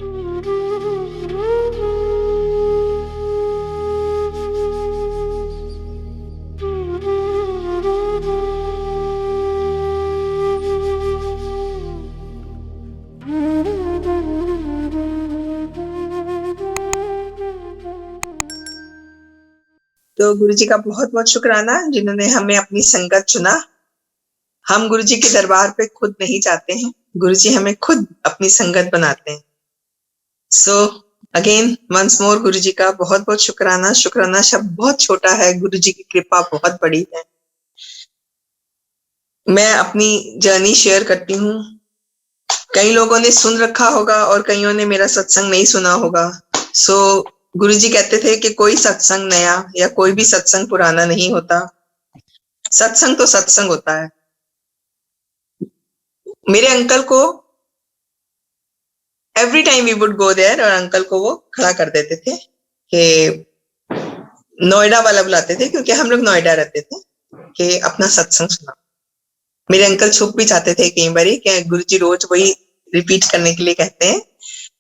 तो गुरुजी का बहुत बहुत शुक्राना जिन्होंने हमें अपनी संगत चुना। हम गुरुजी के दरबार पे खुद नहीं जाते हैं, गुरुजी हमें खुद अपनी संगत बनाते हैं। सो अगेन वंस मोर गुरुजी का बहुत बहुत शुक्राना। शुक्राना शब्द बहुत छोटा है, गुरुजी की कृपा बहुत बड़ी है। मैं अपनी जर्नी शेयर करती हूँ। कई लोगों ने सुन रखा होगा और कईयों ने मेरा सत्संग नहीं सुना होगा। सो गुरुजी कहते थे कि कोई सत्संग नया या कोई भी सत्संग पुराना नहीं होता, सत्संग तो सत्संग होता है। मेरे अंकल को every time we would go there, और अंकल को वो खड़ा कर देते थे कि नोएडा वाला बुलाते थे, क्योंकि हम लोग नोएडा रहते थे, कि अपना सत्संग सुना। मेरे अंकल छुप भी जाते थे कई बार कि गुरुजी रोज वही रिपीट करने के लिए कहते हैं,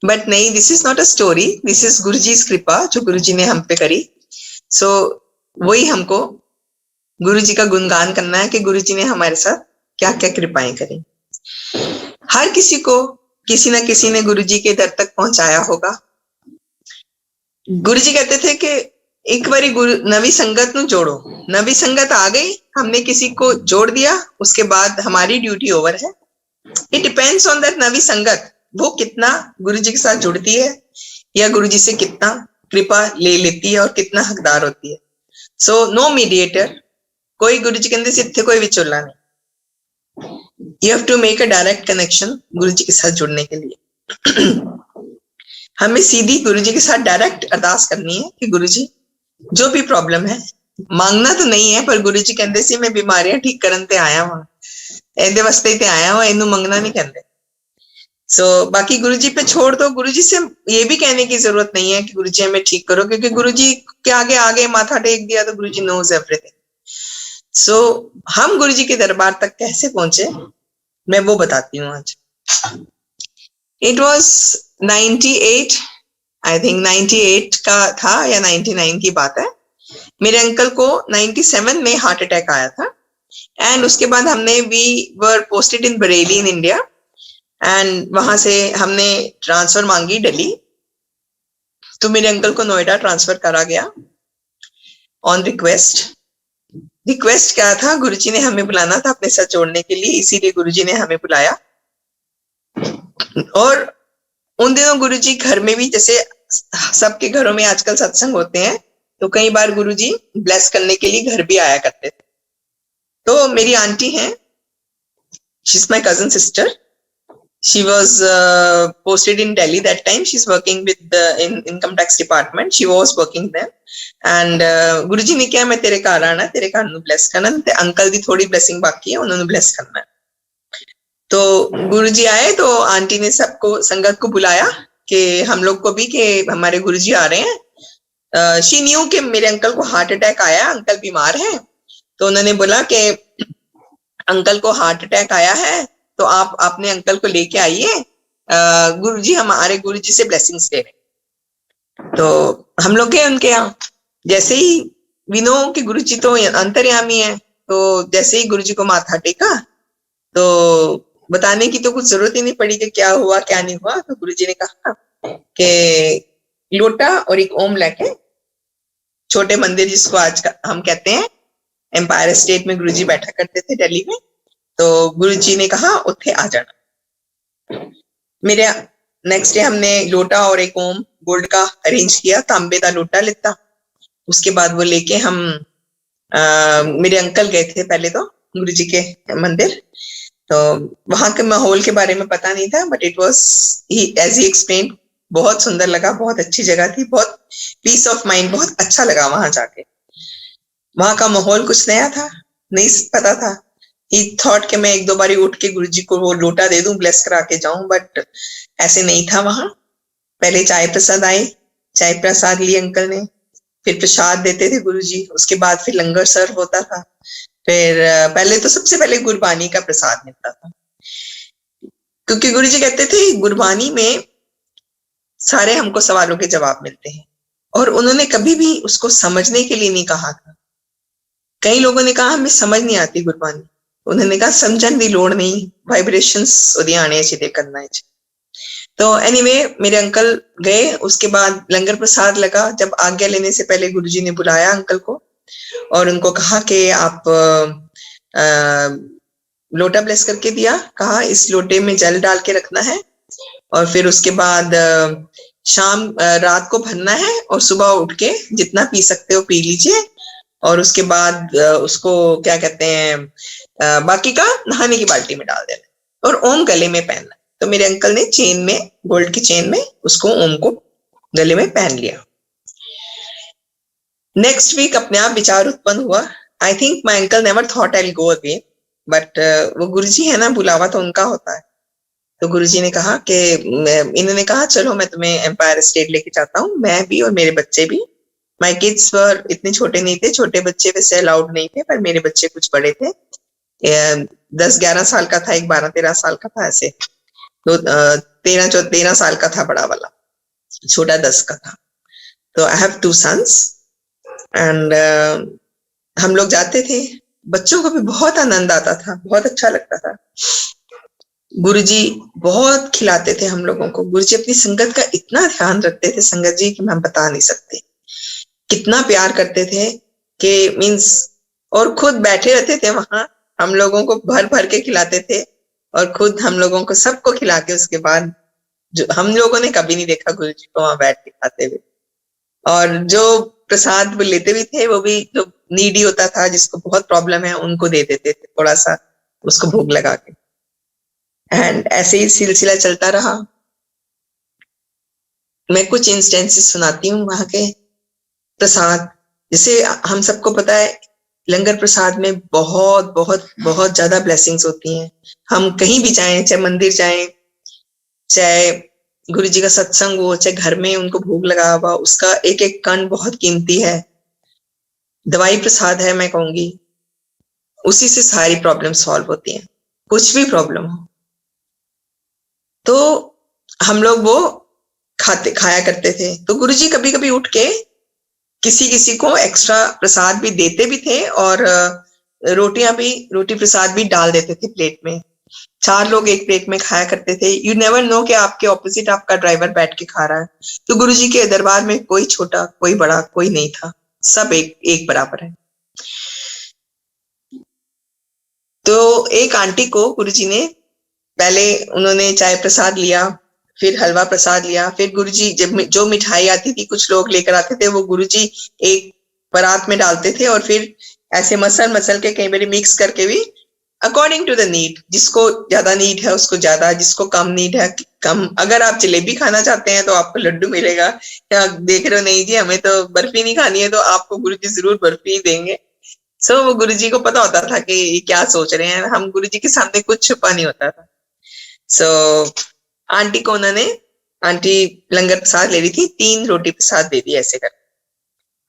बट नहीं, this is not a story, this is Guruji की कृपा जो गुरुजी ने हम पे करी। सो वही हमको गुरुजी का गुणगान करना है कि गुरुजी ने हमारे साथ क्या क्या कृपाएं करी। हर किसी को किसी न किसी ने गुरुजी के दर तक पहुंचाया होगा। गुरुजी कहते थे कि एक बारी नवी संगत नु जोड़ो। नवी संगत आ गई, हमने किसी को जोड़ दिया, उसके बाद हमारी ड्यूटी ओवर है। इट डिपेंड्स ऑन दैट नवी संगत, वो कितना गुरुजी के साथ जुड़ती है या गुरुजी से कितना कृपा ले लेती है और कितना हकदार होती है। सो नो मीडिएटर, कोई गुरुजी के अंदर से कोई विचोला नहीं। You have to make a direct connection Guruji के साथ जुड़ने के लिए। हमें सीधी गुरुजी के साथ डायरेक्ट अरदास करनी है कि गुरुजी जो भी प्रॉब्लम है, मांगना तो नहीं है, पर गुरुजी कहते सी मैं बीमारियां ठीक करन ते आया हूं, एदे वास्ते ते आया हूं, इनू मंगना नहीं कहते। सो बाकी गुरुजी पे छोड़ दो। गुरुजी से ये भी कहने की जरूरत नहीं है कि गुरुजी हमें ठीक करो, क्योंकि गुरुजी के आगे आगे माथा टेक दिया तो गुरुजी नोज एवरीथिंग। सो हम गुरुजी के दरबार तक कैसे पहुंचे, मैं वो बताती हूँ आज। इट वॉज 98, आई थिंक 98 का था या 99 की बात है। मेरे अंकल को 97 में हार्ट अटैक आया था, एंड उसके बाद we were posted in Bareilly in India, and वहां से हमने ट्रांसफर मांगी दिल्ली, तो मेरे अंकल को नोएडा ट्रांसफर करा गया ऑन रिक्वेस्ट। रिक्वेस्ट क्या था, गुरुजी ने हमें बुलाना था अपने साथ जोड़ने के लिए, इसीलिए गुरुजी ने हमें बुलाया। और उन दिनों गुरुजी घर में भी, जैसे सबके घरों में आजकल सत्संग होते हैं, तो कई बार गुरुजी ब्लेस करने के लिए घर भी आया करते थे। तो मेरी आंटी हैं, she is my cousin sister, she was posted in Delhi that time. She's working with the income tax department, she was working there, and गुरुजी ने क्या, मैं तेरे घर आना, तेरे घर नु ब्लेस करना, ते अंकल दी थोड़ी ब्लेसिंग बाकी है, उन्होंने ब्लेस करना। तो गुरुजी आए तो आंटी ने सबको, संगत को बुलाया कि हम लोग को भी, कि हमारे गुरुजी आ रहे हैं। शी न्यू कि मेरे अंकल को हार्ट अटैक आया, अंकल बीमार है, तो उन्होंने बोला कि अंकल को हार्ट अटैक आया है, तो आप अपने अंकल को लेके आइए, गुरुजी हमारे गुरुजी से ब्लेसिंग्स ले रहे। तो हम लोग गए उनके यहाँ। जैसे ही वी नो कि गुरुजी तो अंतर्यामी है, तो जैसे ही गुरुजी को माथा टेका, तो बताने की तो कुछ जरूरत ही नहीं पड़ी कि क्या हुआ क्या नहीं हुआ। तो गुरुजी ने कहा कि लोटा और एक ओम लेके, छोटे मंदिर जिसको आज हम कहते हैं, एम्पायर स्टेट में गुरुजी बैठा करते थे दिल्ली में, तो गुरुजी ने कहा उत्थे आ जाना। मेरे नेक्स्ट डे हमने लोटा और एक ओम गोल्ड का अरेंज किया, तांबे का लोटा लेता, उसके बाद वो लेके हम मेरे अंकल गए थे पहले तो गुरुजी के मंदिर। तो वहां के माहौल के बारे में पता नहीं था, but it was as he explain, बहुत सुंदर लगा, बहुत अच्छी जगह थी, बहुत पीस ऑफ माइंड, बहुत अच्छा लगा वहां जाके। वहां का माहौल कुछ नया था, नहीं पता था। ही थॉट कि मैं एक दो बारी उठ के गुरुजी को वो लोटा दे दूं, ब्लेस करा के जाऊं, बट ऐसे नहीं था वहां। पहले चाय प्रसाद आए, चाय प्रसाद लिए अंकल ने, फिर प्रसाद देते थे गुरुजी, उसके बाद फिर लंगर सर्व होता था, फिर पहले तो सबसे पहले गुरबानी का प्रसाद मिलता था, क्योंकि गुरुजी कहते थे गुरबानी में सारे हमको सवालों के जवाब मिलते हैं। और उन्होंने कभी भी उसको समझने के लिए नहीं कहा था। कई लोगों ने कहा हमें समझ नहीं आती गुरबानी, उन्होंने कहा समझन दी लोड़ नहीं, वाइब्रेशंस ओदी आने चाहिए करना है। तो एनीवे मेरे अंकल गए, उसके बाद लंगर प्रसाद लगा। जब आज्ञा लेने से पहले गुरुजी ने बुलाया अंकल को और उनको कहा कि आप लोटा ब्लेस करके दिया, कहा इस लोटे में जल डाल के रखना है और फिर उसके बाद शाम रात को भरना है और सुबह उठ के जितना पी सकते हो पी लीजिए और उसके बाद उसको क्या कहते हैं बाकी का नहाने की बाल्टी में डाल देना और ओम गले में पहनना। तो मेरे अंकल ने चेन में, गोल्ड की चेन में उसको ओम को गले में पहन लिया। नेक्स्ट वीक अपने आप विचार उत्पन्न हुआ, I think my uncle never thought I will go again, but वो गुरुजी है ना, बुलावा तो उनका होता है। तो गुरुजी ने कहा कि इन्होंने कहा चलो मैं तुम्हें एम्पायर स्टेट लेके जाता हूँ, मैं भी और मेरे बच्चे भी। माई किड्स वर इतने छोटे नहीं थे, छोटे बच्चे वैसे अलाउड नहीं थे, पर मेरे बच्चे कुछ बड़े थे, 10-11 साल का था, एक 12-13 साल का था, ऐसे तो 13 साल का था बड़ा वाला, छोटा 10 का था। तो आई हैव 2 सन्स एंड हम लोग जाते थे, बच्चों को भी बहुत आनंद आता था, बहुत अच्छा लगता था। गुरुजी बहुत खिलाते थे हम लोगों को, गुरुजी अपनी संगत का इतना ध्यान रखते थे संगत जी कि हम बता नहीं सकते, कितना प्यार करते थे कि मीन्स, और खुद बैठे रहते थे वहां, हम लोगों को भर भर के खिलाते थे और खुद हम लोगों को सबको खिला के उसके बाद, जो हम लोगों ने कभी नहीं देखा गुरुजी को वहां बैठ के खाते हुए। और जो प्रसाद वो लेते भी थे वो भी जो नीडी होता था, जिसको बहुत प्रॉब्लम है, उनको दे देते थे थोड़ा सा उसको भोग लगा के। एंड ऐसे ही सिलसिला चलता रहा। मैं कुछ इंस्टेंसेस सुनाती हूँ वहां के प्रसाद। जैसे हम सबको पता है लंगर प्रसाद में बहुत बहुत बहुत ज्यादा ब्लेसिंग्स होती हैं। हम कहीं भी जाएं, चाहे मंदिर जाएं, चाहे गुरु जी का सत्संग हो, चाहे घर में उनको भोग लगा हुआ, उसका एक एक कण बहुत कीमती है, दवाई प्रसाद है मैं कहूंगी। उसी से सारी प्रॉब्लम सॉल्व होती हैं, कुछ भी प्रॉब्लम हो तो हम लोग वो खाया करते थे। तो गुरुजी कभी कभी उठ के किसी किसी को एक्स्ट्रा प्रसाद भी देते भी थे और रोटी प्रसाद भी डाल देते थे प्लेट में। 4 लोग एक प्लेट में खाया करते थे। यू नेवर नो कि आपके ऑपोजिट आपका ड्राइवर बैठ के खा रहा है। तो गुरुजी के दरबार में कोई छोटा कोई बड़ा कोई नहीं था, सब एक बराबर है। तो एक आंटी को गुरुजी ने पहले उन्होंने चाय प्रसाद लिया, फिर हलवा प्रसाद लिया, फिर गुरुजी जब जो मिठाई आती थी कुछ लोग लेकर आते थे, वो गुरुजी एक परात में डालते थे और फिर ऐसे मसल के कई बार मिक्स करके भी अकॉर्डिंग टू द नीड, जिसको ज्यादा नीड है उसको ज्यादा, जिसको कम नीड है कम। अगर आप जलेबी खाना चाहते हैं तो आपको लड्डू मिलेगा, या देख रहे हो नहीं जी हमें तो बर्फी नहीं खानी है, तो आपको गुरुजी जरूर बर्फी देंगे। सो वो गुरुजी को पता होता था कि ये क्या सोच रहे हैं, हम गुरुजी के सामने कुछ छुपा नहीं होता था। सो आंटी को उन्होंने, आंटी लंगर प्रसाद ले रही थी, 3 रोटी प्रसाद दे दी ऐसे कर।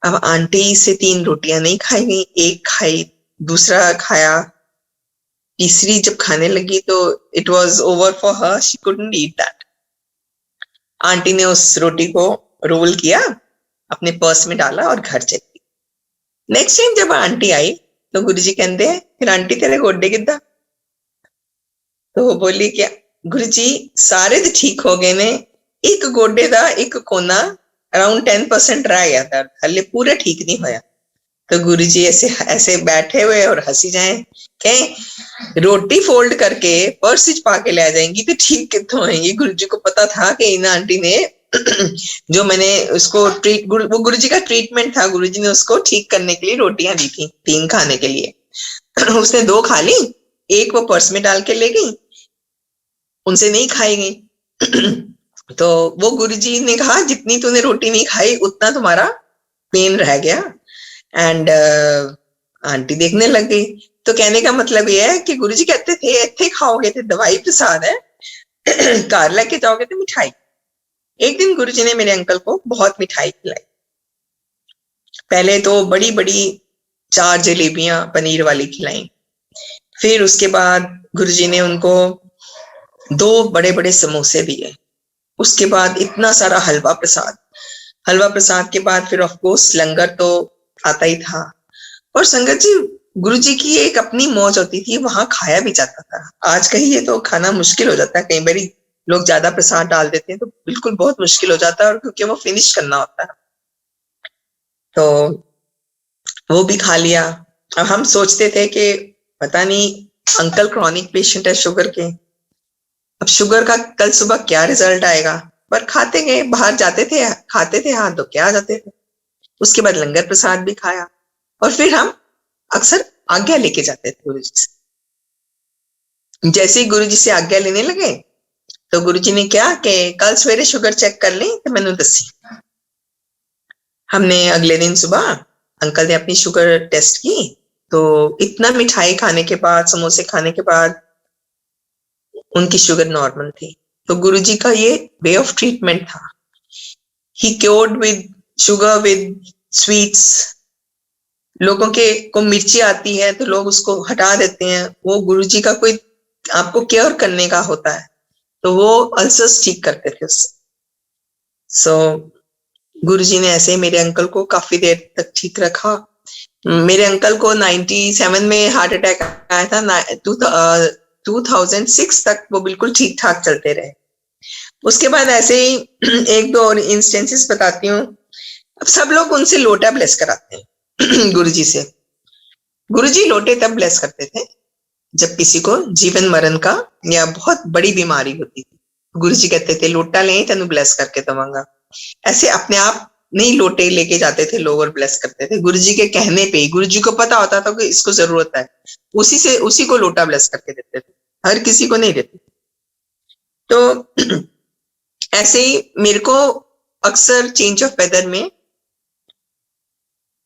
अब आंटी से 3 रोटियां नहीं खाई गई, एक खाई, दूसरा खाया, तीसरी जब खाने लगी तो it was over for her, she couldn't eat that. Aunty ने उस रोटी को रोल किया, अपने पर्स में डाला और घर चली गई। नेक्स्ट टाइम जब आंटी आई तो गुरुजी कहते हैं फिर आंटी तेरे गोडे किदा? तो वो बोली क्या गुरुजी सारे तो ठीक हो गए ने, एक गोडे दा एक कोना अराउंड 10% रह गया था, हले पूरा ठीक नहीं होया। तो गुरुजी ऐसे ऐसे बैठे हुए और हंसी जाए, कहे रोटी फोल्ड करके पर्स पा के ले जाएंगी तो ठीक कितों होएंगी। गुरुजी को पता था कि इन आंटी ने जो मैंने उसको वो गुरुजी का ट्रीटमेंट था, गुरुजी ने उसको ठीक करने के लिए रोटियां दी थी 3 खाने के लिए। उसने 2 खा ली, एक वो पर्स में डाल के ले गई, उनसे नहीं खाई गई। तो वो गुरुजी ने कहा जितनी तूने रोटी नहीं खाई उतना तुम्हारा पेन रह गया। एंड आंटी देखने लग गई। तो कहने का मतलब ये है कि गुरुजी कहते थे इतने खाओगे तो दवाई प्रसाद है, घर लेके जाओगे तो मिठाई। एक दिन गुरुजी ने मेरे अंकल को बहुत मिठाई खिलाई। पहले तो बड़ी बड़ी 4 जलेबियां पनीर वाली खिलाई, फिर उसके बाद गुरुजी ने उनको 2 बड़े बड़े समोसे दिए। उसके बाद इतना सारा हलवा प्रसाद, हलवा प्रसाद के बाद फिर ऑफ कोर्स लंगर तो आता ही था। और संगत जी, गुरुजी की एक अपनी मौज होती थी, वहां खाया भी जाता था। आज कहीं ये तो खाना मुश्किल हो जाता है, कई बार लोग ज्यादा प्रसाद डाल देते हैं तो बिल्कुल बहुत मुश्किल हो जाता है, और क्योंकि वो फिनिश करना होता है तो वो भी खा लिया। अब हम सोचते थे कि पता नहीं अंकल क्रॉनिक पेशेंट है शुगर के, अब शुगर का कल सुबह क्या रिजल्ट आएगा, पर खाते गए, बाहर जाते थे, खाते थे, हाथ धो के आ जाते थे। उसके बाद लंगर प्रसाद भी खाया, और फिर हम अक्सर आज्ञा लेके जाते थे गुरु जी से। जैसे ही गुरु जी से आज्ञा लेने लगे तो गुरु जी ने क्या कि कल सवेरे शुगर चेक कर ली तो मैंने दसी। हमने अगले दिन सुबह अंकल ने अपनी शुगर टेस्ट की, तो इतना मिठाई खाने के बाद, समोसे खाने के बाद उनकी शुगर नॉर्मल थी। तो गुरुजी का ये वे ऑफ ट्रीटमेंट था। He cured with sugar, with sweets. लोगों के को मिर्ची आती है तो लोग उसको हटा देते हैं, वो गुरुजी का कोई आपको केयर करने का होता है, तो वो अल्सर्स ठीक करते थे उससे। सो गुरुजी ने ऐसे मेरे अंकल को काफी देर तक ठीक रखा। मेरे अंकल को 97 में हार्ट अटैक आया था, 2006 तक वो बिल्कुल ठीक ठाक चलते रहे। उसके बाद ऐसे ही एक दो और इंस्टेंसेस बताती हूँ। अब सब लोग उनसे लोटा ब्लेस कराते हैं गुरुजी से। गुरुजी लोटे तब ब्लेस करते थे जब किसी को जीवन मरण का या बहुत बड़ी बीमारी होती थी। गुरुजी कहते थे लोटा ले तेन ब्लेस करके दवांगा। ऐसे अपने आप नहीं लोटे लेके जाते थे लोग और ब्लेस करते थे, गुरुजी के कहने पे ही। गुरुजी को पता होता था कि इसको जरूरत है, उसी को लोटा ब्लेस करके देते थे, हर किसी को नहीं देते। तो ऐसे ही मेरे को अक्सर चेंज ऑफ वेदर में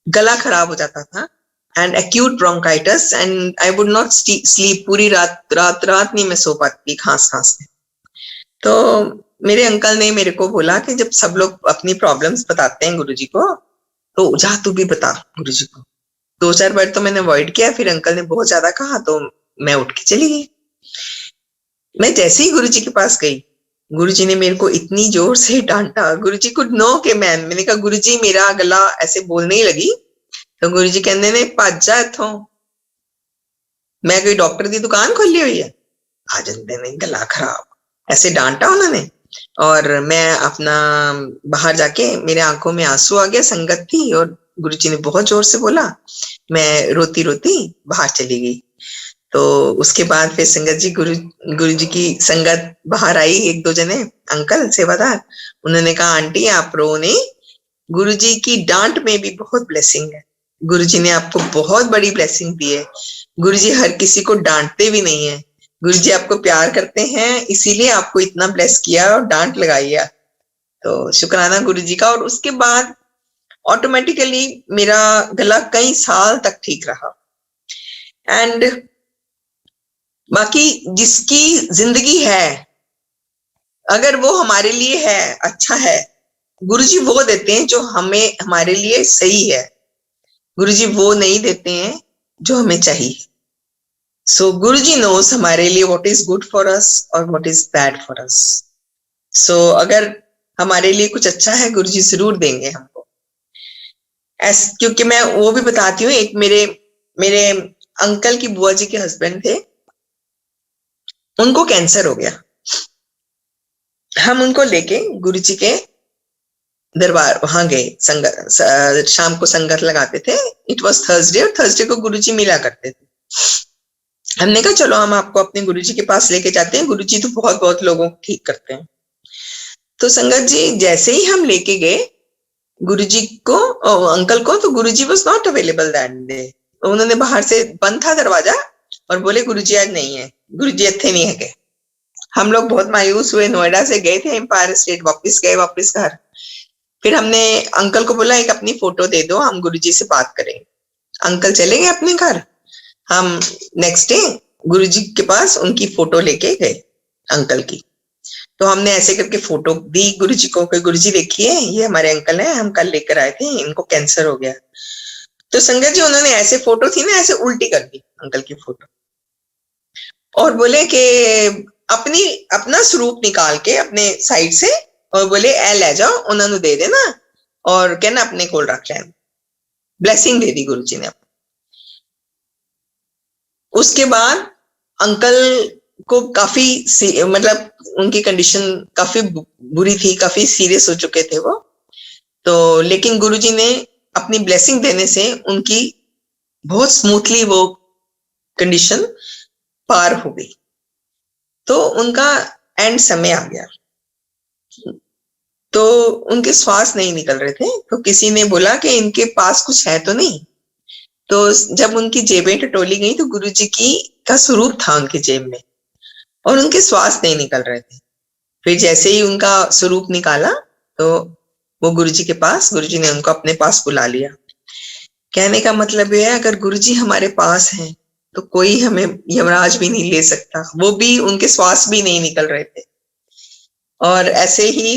गला खराब हो जाता था, and acute bronchitis, and I would not sleep. पूरी रात नहीं मैं सो पाती खांस खांस में। तो मेरे अंकल ने मेरे को बोला कि जब सब लोग अपनी प्रॉब्लम्स बताते हैं गुरुजी को, तो जा तू भी बता गुरुजी को। 2-4 बार तो मैंने अवॉइड किया, फिर अंकल ने बहुत ज्यादा कहा तो मैं उठ के चली गई। मैं जैसे ही गुरुजी के पास गई, गुरुजी ने मेरे को इतनी जोर से डांटा। गुरुजी कुड नो के मैंने कहा गुरुजी मेरा गला, ऐसे बोलने ही लगी तो गुरुजी कहने ने भज जा इथों, मैं कोई डॉक्टर की दुकान खोली हुई है, आ जाते ने गला खराब, ऐसे डांटा उन्होंने। और मैं अपना बाहर जाके, मेरे आंखों में आंसू आ गया, संगत थी और गुरुजी ने बहुत जोर से बोला, मैं रोती रोती बाहर चली गई। तो उसके बाद फिर संगत जी, गुरुजी की संगत बाहर आई, एक दो जने अंकल सेवादार, उन्होंने कहा आंटी आप रो नहीं, गुरुजी की डांट में भी बहुत ब्लेसिंग है, गुरुजी ने आपको बहुत बड़ी ब्लेसिंग दी है। गुरुजी हर किसी को डांटते भी नहीं है, गुरुजी आपको प्यार करते हैं, इसीलिए आपको इतना ब्लेस किया और डांट लगाई है। तो शुक्राना गुरुजी का। और उसके बाद ऑटोमेटिकली मेरा गला कई साल तक ठीक रहा। एंड बाकी जिसकी जिंदगी है, अगर वो हमारे लिए है, अच्छा है, गुरुजी वो देते हैं जो हमें, हमारे लिए सही है। गुरुजी वो नहीं देते हैं जो हमें चाहिए। सो गुरुजी नोस हमारे लिए what is good for us और what is bad for us. So अगर हमारे लिए कुछ अच्छा है, गुरुजी जरूर देंगे हमको। क्योंकि मैं वो भी बताती हूँ, एक मेरे अंकल की बुआ जी के हस्बैंड थे, उनको कैंसर हो गया। हम उनको लेके गुरुजी के दरबार वहां गए, संगत, शाम को संगत लगाते थे। इट वाज थर्सडे, और थर्सडे को गुरुजी मिला करते थे। हमने कहा चलो हम आपको अपने गुरुजी के पास लेके जाते हैं, गुरुजी तो बहुत बहुत लोगों को ठीक करते हैं। तो संगत जी जैसे ही हम लेके गए गुरुजी को, अंकल को, तो Guruji was not available that day. उन्होंने बाहर से, बंद था दरवाजा, और बोले गुरुजी आज नहीं है, गुरुजी इत्थे नहीं है। हम लोग बहुत मायूस हुए, नोएडा से गए थे एम्पायर स्टेट, वापस घर। फिर हमने अंकल को बोला एक अपनी फोटो दे दो, हम गुरुजी से बात करें। अंकल चले गए अपने घर। हम नेक्स्ट डे गुरुजी के पास उनकी फोटो लेके गए अंकल की। तो हमने ऐसे करके फोटो दी गुरुजी को कि गुरुजी देखिए ये हमारे अंकल हैं, हम कल लेकर आए थे, इनको कैंसर हो गया। तो संगत जी उन्होंने ऐसे फोटो थी ना, ऐसे उल्टी कर दी अंकल की फोटो, और बोले कि अपनी अपना स्वरूप निकाल के अपने साइड से और बोले ए ले जाओ, उन्होंने दे देना और कहना अपने कोल रख लेना। ब्लेसिंग दे दी गुरुजी ने। उसके बाद अंकल को काफी मतलब उनकी कंडीशन काफी बुरी थी, काफी सीरियस हो चुके थे वो। तो लेकिन गुरुजी ने अपनी ब्लेसिंग देने से उनकी बहुत स्मूथली वो कंडीशन पार हो गई। तो उनका एंड समय आ गया, तो उनके श्वास नहीं निकल रहे थे। तो किसी ने बोला कि इनके पास कुछ है तो नहीं। तो जब उनकी जेबें टटोली गई तो गुरुजी की का स्वरूप था उनकी जेब में और उनके श्वास नहीं निकल रहे थे। फिर जैसे ही उनका स्वरूप निकाला तो वो गुरुजी के पास, गुरुजी ने उनको अपने पास बुला लिया। कहने का मतलब यह है, अगर गुरुजी हमारे पास हैं तो कोई हमें यमराज भी नहीं ले सकता। वो भी, उनके श्वास भी नहीं निकल रहे थे। और ऐसे ही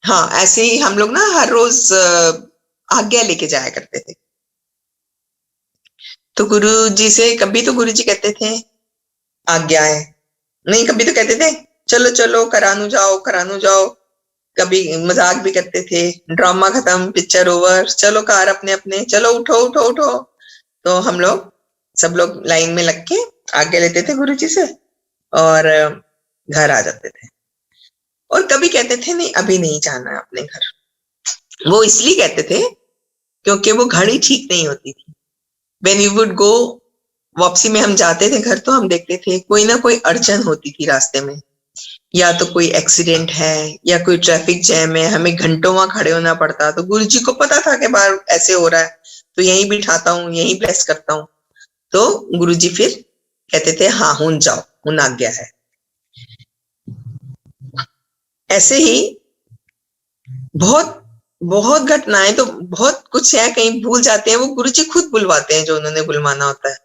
हाँ, ऐसे ही हम लोग ना हर रोज आज्ञा लेके जाया करते थे। तो गुरु जी से कभी तो गुरु जी कहते थे आज्ञा है, नहीं कभी तो कहते थे चलो चलो करानू जाओ करानू जाओ। कभी मजाक भी करते थे, ड्रामा खत्म, पिक्चर ओवर, चलो कार अपने अपने, चलो उठो उठो उठो। तो हम लोग सब लोग लाइन में लग के आज्ञा लेते थे गुरु जी से और घर आ जाते थे। और कभी कहते थे नहीं अभी नहीं जाना है अपने घर। वो इसलिए कहते थे क्योंकि वो घड़ी ठीक नहीं होती थी। When we would go, वापसी में हम जाते थे घर तो हम देखते थे कोई ना कोई अड़चन होती थी रास्ते में, या तो कोई एक्सीडेंट है या कोई ट्रैफिक जैम है, हमें घंटों वहां खड़े होना पड़ता। तो गुरुजी को पता था कि बाहर ऐसे हो रहा है, तो यहीं बिठाता हूँ, यहीं ब्लेस करता हूँ। तो गुरुजी फिर कहते थे हाँ हुन जाओ, हुन आज्ञा है। ऐसे ही बहुत बहुत घटनाएं, तो बहुत कुछ है, कहीं भूल जाते हैं, वो गुरुजी खुद बुलवाते हैं जो उन्होंने बुलवाना होता है।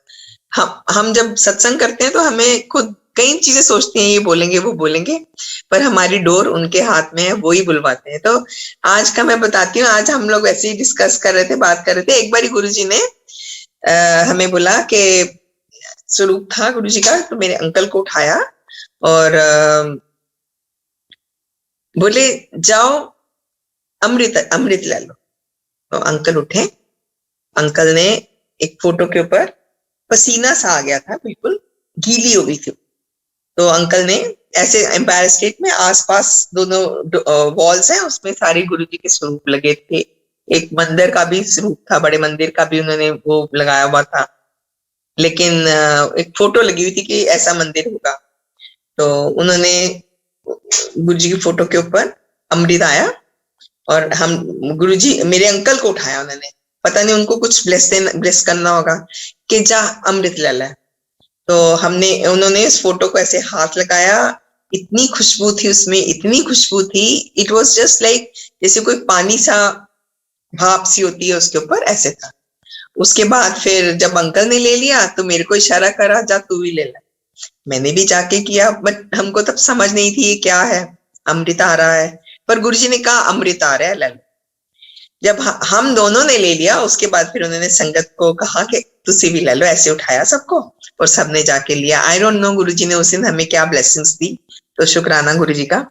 हम जब सत्संग करते हैं तो हमें खुद कई चीजें सोचते हैं ये बोलेंगे वो बोलेंगे, पर हमारी डोर उनके हाथ में है, वो ही बुलवाते हैं। तो आज का मैं बताती हूँ, आज हम लोग ऐसे ही डिस्कस कर रहे थे, बात कर रहे थे। एक बार गुरुजी ने हमें बोला कि स्वरूप था गुरुजी का, तो मेरे अंकल को उठाया और बोले जाओ अमृत अमृत ले लो। तो अंकल उठे, अंकल ने एक फोटो के ऊपर पसीना सा आ गया था, बिल्कुल गीली हो गई थी। तो अंकल ने ऐसे एम्पायर स्टेट में आसपास दोनों वॉल्स हैं, उसमें सारे गुरुजी के स्वरूप लगे थे। एक मंदिर का भी स्वरूप था, बड़े मंदिर का भी उन्होंने वो लगाया हुआ था, लेकिन एक फोटो लगी हुई थी कि ऐसा मंदिर होगा। तो उन्होंने गुरुजी की फोटो के ऊपर अमृत आया और हम गुरुजी, मेरे अंकल को उठाया उन्होंने, पता नहीं उनको कुछ ब्लेस करना होगा कि जा अमृत ले ले। तो उन्होंने इस फोटो को ऐसे हाथ लगाया, इतनी खुशबू थी उसमें, इतनी खुशबू थी, इट वाज जस्ट लाइक जैसे कोई पानी सा भाप सी होती है उसके ऊपर, ऐसे था। उसके बाद फिर जब अंकल ने ले लिया तो मेरे को इशारा करा जा तू भी ले ले। मैंने भी जाके किया, बट हमको तब समझ नहीं थी ये क्या है, अमृत आ रहा है, पर गुरुजी ने कहा अमृत आ रहा है ले लो। जब हम दोनों ने ले लिया, उसके बाद फिर उन्होंने संगत को कहा कि तुसी भी ले लो, ऐसे उठाया सबको और सबने जाके लिया। आई डोंट नो गुरुजी ने उस दिन हमें क्या ब्लेसिंग्स दी, तो शुक्राना गुरुजी का।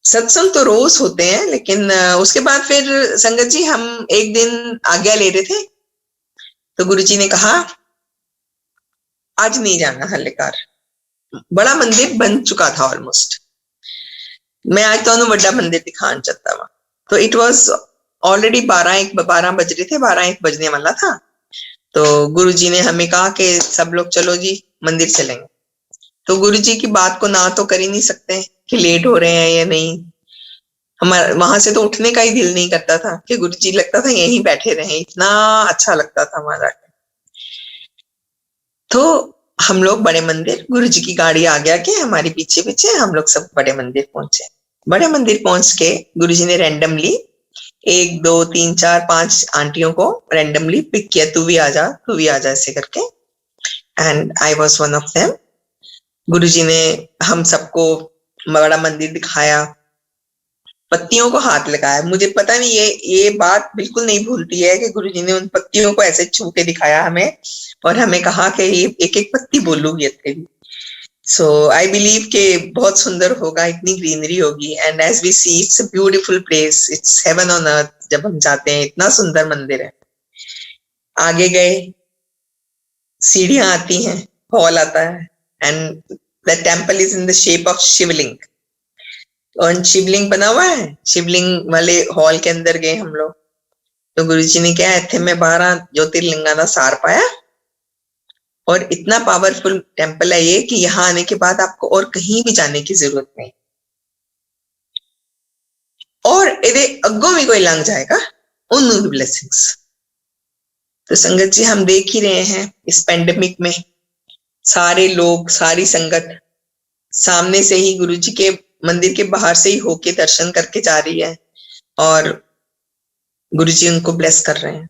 सत्संग तो रोज होते हैं, लेकिन उसके बाद फिर संगत जी हम एक दिन आज्ञा ले रहे थे, तो गुरुजी ने कहा आज नहीं जाना हल्लेकार, बड़ा मंदिर बन चुका था ऑलमोस्ट। मैं आज तो बड़ा मंदिर दिखान चाहता वहां। तो इट वॉज ऑलरेडी 12 बज रहे थे, 12-1 बजने वाला था। तो गुरुजी ने हमें कहा कि सब लोग चलो जी मंदिर चलेंगे। तो गुरुजी की बात को ना तो कर ही नहीं सकते कि लेट हो रहे हैं या नहीं। हमारा वहां से तो उठने का ही दिल नहीं करता था कि गुरुजी लगता था यहीं बैठे रहे, इतना अच्छा लगता था हमारा। तो हम लोग बड़े मंदिर, गुरुजी की गाड़ी आ गया कि हमारे पीछे पीछे हम लोग सब बड़े मंदिर पहुंचे। बड़े मंदिर पहुंच के गुरुजी ने रैंडमली 1 2 3 4 5 आंटियों को रैंडमली पिक किया, तू भी आ जा तू भी आ जा, ऐसे करके। And I was one of them. Guruji ने हम सबको बड़ा मंदिर दिखाया, पत्तियों को हाथ लगाया। मुझे पता नहीं, ये बात बिल्कुल नहीं भूलती है कि गुरुजी ने उन पत्तियों को ऐसे छू के दिखाया हमें, और हमें कहा कि ये एक एक पत्ती बोलूगी ये। सो आई बिलीव के बहुत सुंदर होगा, इतनी ग्रीनरी होगी। And as we see it's a beautiful place, it's heaven on earth. जब हम जाते हैं, इतना सुंदर मंदिर है। आगे गए, सीढ़ियां आती हैं, हॉल आता है, and the temple is in the shape of Shivling. और शिवलिंग बना हुआ है, शिवलिंग वाले हॉल के अंदर गए हम लोग। तो गुरुजी ने क्या, इत्थे में 12 ज्योतिर्लिंगा का सार पाया। और इतना पावरफुल टेम्पल है ये कि यहाँ आने के बाद आपको और कहीं भी जाने की जरूरत नहीं। और ये अग्गों भी कोई लंघ जाएगा उन ब्लेसिंग्स। तो संगत जी, हम देख ही रहे हैं इस पेंडेमिक में सारे लोग, सारी संगत सामने से ही गुरुजी के मंदिर के बाहर से ही होके दर्शन करके जा रही है, और गुरुजी उनको ब्लेस कर रहे हैं।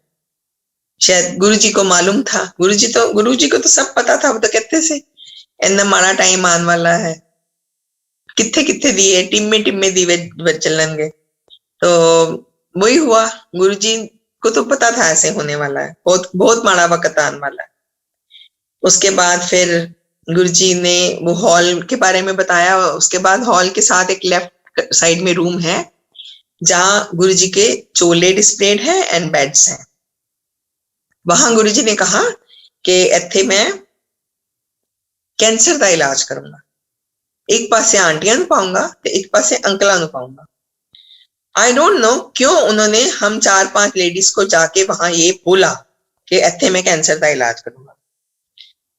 शायद गुरुजी को मालूम था, गुरुजी को तो सब पता था। वो तो कहते से इतना माड़ा टाइम आने वाला है, किथे किथे दिए टिम्मे दीवे चलनगे। तो वही हुआ, गुरुजी को तो पता था ऐसे होने वाला है, बहुत बहुत माड़ा वक्त आने वाला है। उसके बाद फिर गुरुजी ने वो हॉल के बारे में बताया। उसके बाद हॉल के साथ एक लेफ्ट साइड में रूम है जहां गुरुजी के चोले डिस्प्लेड है एंड बेड्स हैं। वहां गुरुजी ने कहा कि इत्थे मैं कैंसर का इलाज करूंगा। एक पासे आंटियां नु पाऊंगा तो एक पासे अंकलां नु पाऊंगा। आई डोंट नो क्यों उन्होंने हम 4-5 लेडीज को जाके वहां ये बोला कि इत्थे मैं कैंसर का इलाज करूंगा।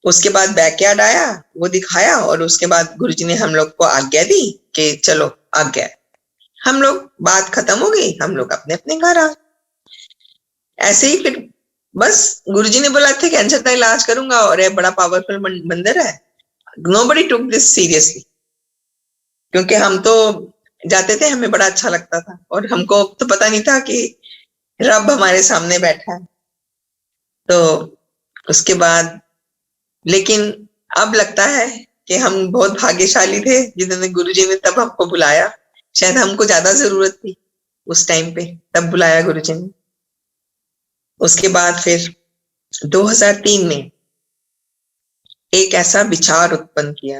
उसके बाद बैकयार्ड आया, वो दिखाया, और उसके बाद गुरुजी ने हम लोग को आज्ञा दी कि चलो आज्ञा। हम लोग, बात खत्म हो गई, हम लोग अपने अपने घर आ। ऐसे ही फिर बस गुरुजी ने बोला था कैंसर का इलाज करूंगा, और ये बड़ा पावरफुल मंदिर है। नोबडी टुक दिस सीरियसली, क्योंकि हम तो जाते थे, हमें बड़ा अच्छा लगता था, और हमको तो पता नहीं था कि रब हमारे सामने बैठा है। तो उसके बाद, लेकिन अब लगता है कि हम बहुत भाग्यशाली थे जिन्होंने गुरुजी ने तब हमको बुलाया। शायद हमको ज्यादा जरूरत थी उस टाइम पे, तब बुलाया गुरुजी ने। उसके बाद फिर 2003 में एक ऐसा विचार उत्पन्न किया,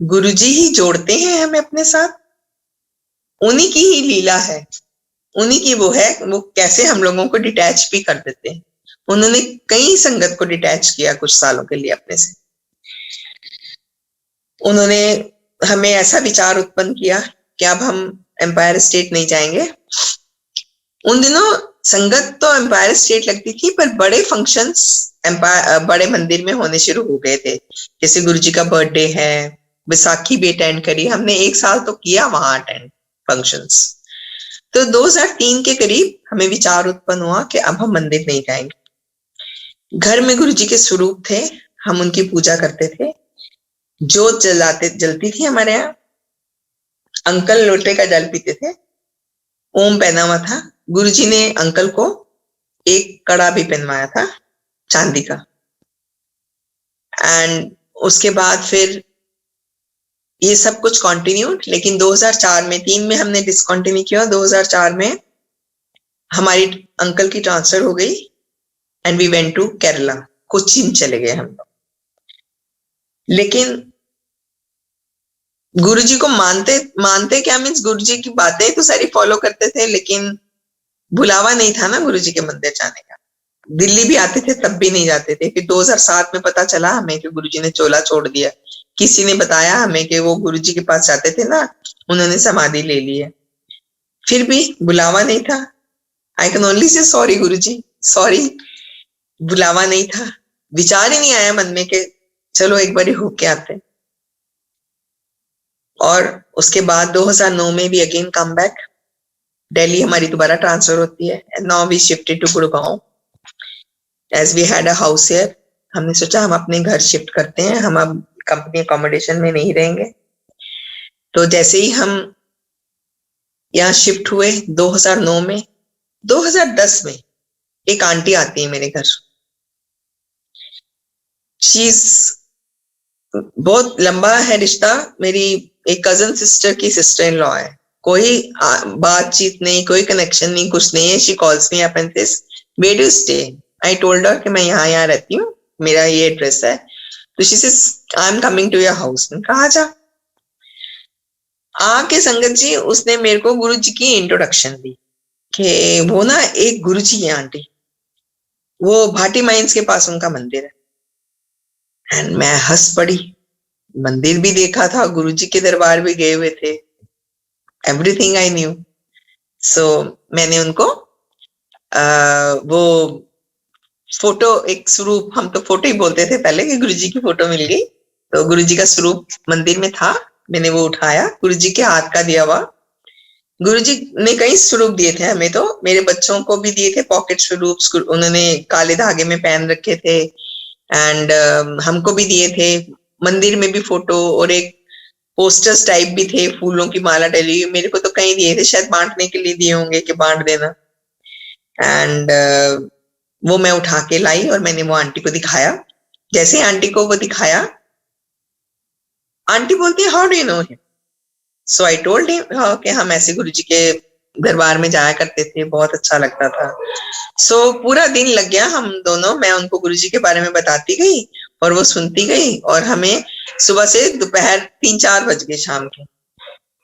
गुरुजी ही जोड़ते हैं हमें अपने साथ, उन्हीं की ही लीला है, उन्हीं की वो है, वो कैसे हम लोगों को डिटैच भी कर देते हैं। उन्होंने कई संगत को डिटैच किया कुछ सालों के लिए अपने से। उन्होंने हमें ऐसा विचार उत्पन्न किया कि अब हम एम्पायर स्टेट नहीं जाएंगे। उन दिनों संगत तो एम्पायर स्टेट लगती थी, पर बड़े फंक्शंस एम्पायर बड़े मंदिर में होने शुरू हो गए थे। जैसे गुरुजी का बर्थडे है, बैसाखी भी अटेंड करी हमने, 1 साल तो किया वहां अटेंड फंक्शंस। तो 2003 के करीब हमें विचार उत्पन्न हुआ कि अब हम मंदिर नहीं जाएंगे। घर में गुरुजी के स्वरूप थे, हम उनकी पूजा करते थे, जोत जलती थी हमारे यहाँ। अंकल लोटे का जल पीते थे, ओम पहना हुआ था। गुरुजी ने अंकल को एक कड़ा भी पहनवाया था चांदी का। एंड उसके बाद फिर ये सब कुछ कंटिन्यूड, लेकिन 2004 में, 3 में हमने डिसकंटिन्यू किया। 2004 में हमारी अंकल की ट्रांसफर हो गई and we went to Kerala, Cochin चले गए हम लोग। लेकिन गुरुजी को मानते क्या, मीन्स गुरुजी की बातें तो सारी फॉलो करते थे, लेकिन बुलावा नहीं था ना गुरुजी के मंदिर जाने का। दिल्ली भी आते थे तब भी नहीं जाते थे। फिर 2007 में पता चला हमें कि गुरुजी ने चोला छोड़ दिया। किसी ने बताया हमें कि वो गुरुजी के पास जाते थे ना, उन्होंने समाधि ले ली है। फिर भी बुलावा नहीं था। I can only say sorry Guruji, sorry, बुलावा नहीं था। विचार ही नहीं आया मन में कि चलो एक बार होके आते। और उसके बाद 2009 में भी अगेन कम बैक, दिल्ली हमारी दोबारा ट्रांसफर होती है। Now we shifted to Gurgaon as we had a house here. हमने सोचा हम अपने घर शिफ्ट करते हैं, हम अब कंपनी अकोमोडेशन में नहीं रहेंगे। तो जैसे ही हम यहाँ शिफ्ट हुए 2009 में, 2010 में एक आंटी आती है मेरे घर। शीज, बहुत लंबा है रिश्ता, मेरी एक कजन सिस्टर की सिस्टर इन लॉ है, कोई बातचीत नहीं, कोई कनेक्शन नहीं, कुछ नहीं है। She calls me up and this, where do stay? I told her कि मैं यहाँ यहाँ रहती हूँ, मेरा ये एड्रेस है। तो she says I am coming to your house. मैंने कहा आजा। आके संगत जी उसने मेरे को गुरु जी की इंट्रोडक्शन दी कि वो ना एक गुरु जी है आंटी, वो भाटी माइंस के पास उनका मंदिर है। एंड मैं हंस पड़ी। मंदिर भी देखा था, गुरु जी के दरबार भी गए हुए थे, एवरीथिंग आई न्यू। सो मैंने उनको वो फोटो, एक स्वरूप, हम तो फोटो ही बोलते थे पहले, कि गुरु जी की फोटो मिल गई। तो गुरु जी का स्वरूप मंदिर में था, मैंने वो उठाया, गुरु जी के हाथ का दिया हुआ। गुरु जी ने कई स्वरूप दिए थे हमें, तो मेरे बच्चों को भी दिए थे पॉकेट स्वरूप, उन्होंने काले धागे में पहन रखे थे। एंड हमको भी दिए थे। मंदिर में भी फोटो और एक पोस्टर्स टाइप भी थे, फूलों की माला डली। मेरे को तो कहीं दिए थे, शायद बांटने के लिए दिए होंगे कि बांट देना। एंड वो मैं उठा के लाई और मैंने वो आंटी को दिखाया। जैसे आंटी को वो दिखाया, आंटी बोलती है how do you know him? So I told him कि हम ऐसे गुरु जी के दरबार में जाया करते थे, बहुत अच्छा लगता था। सो पूरा दिन लग गया हम दोनों, मैं उनको गुरु जी के बारे में बताती गई और वो सुनती गई, और हमें सुबह से दोपहर 3-4 बज गए शाम के।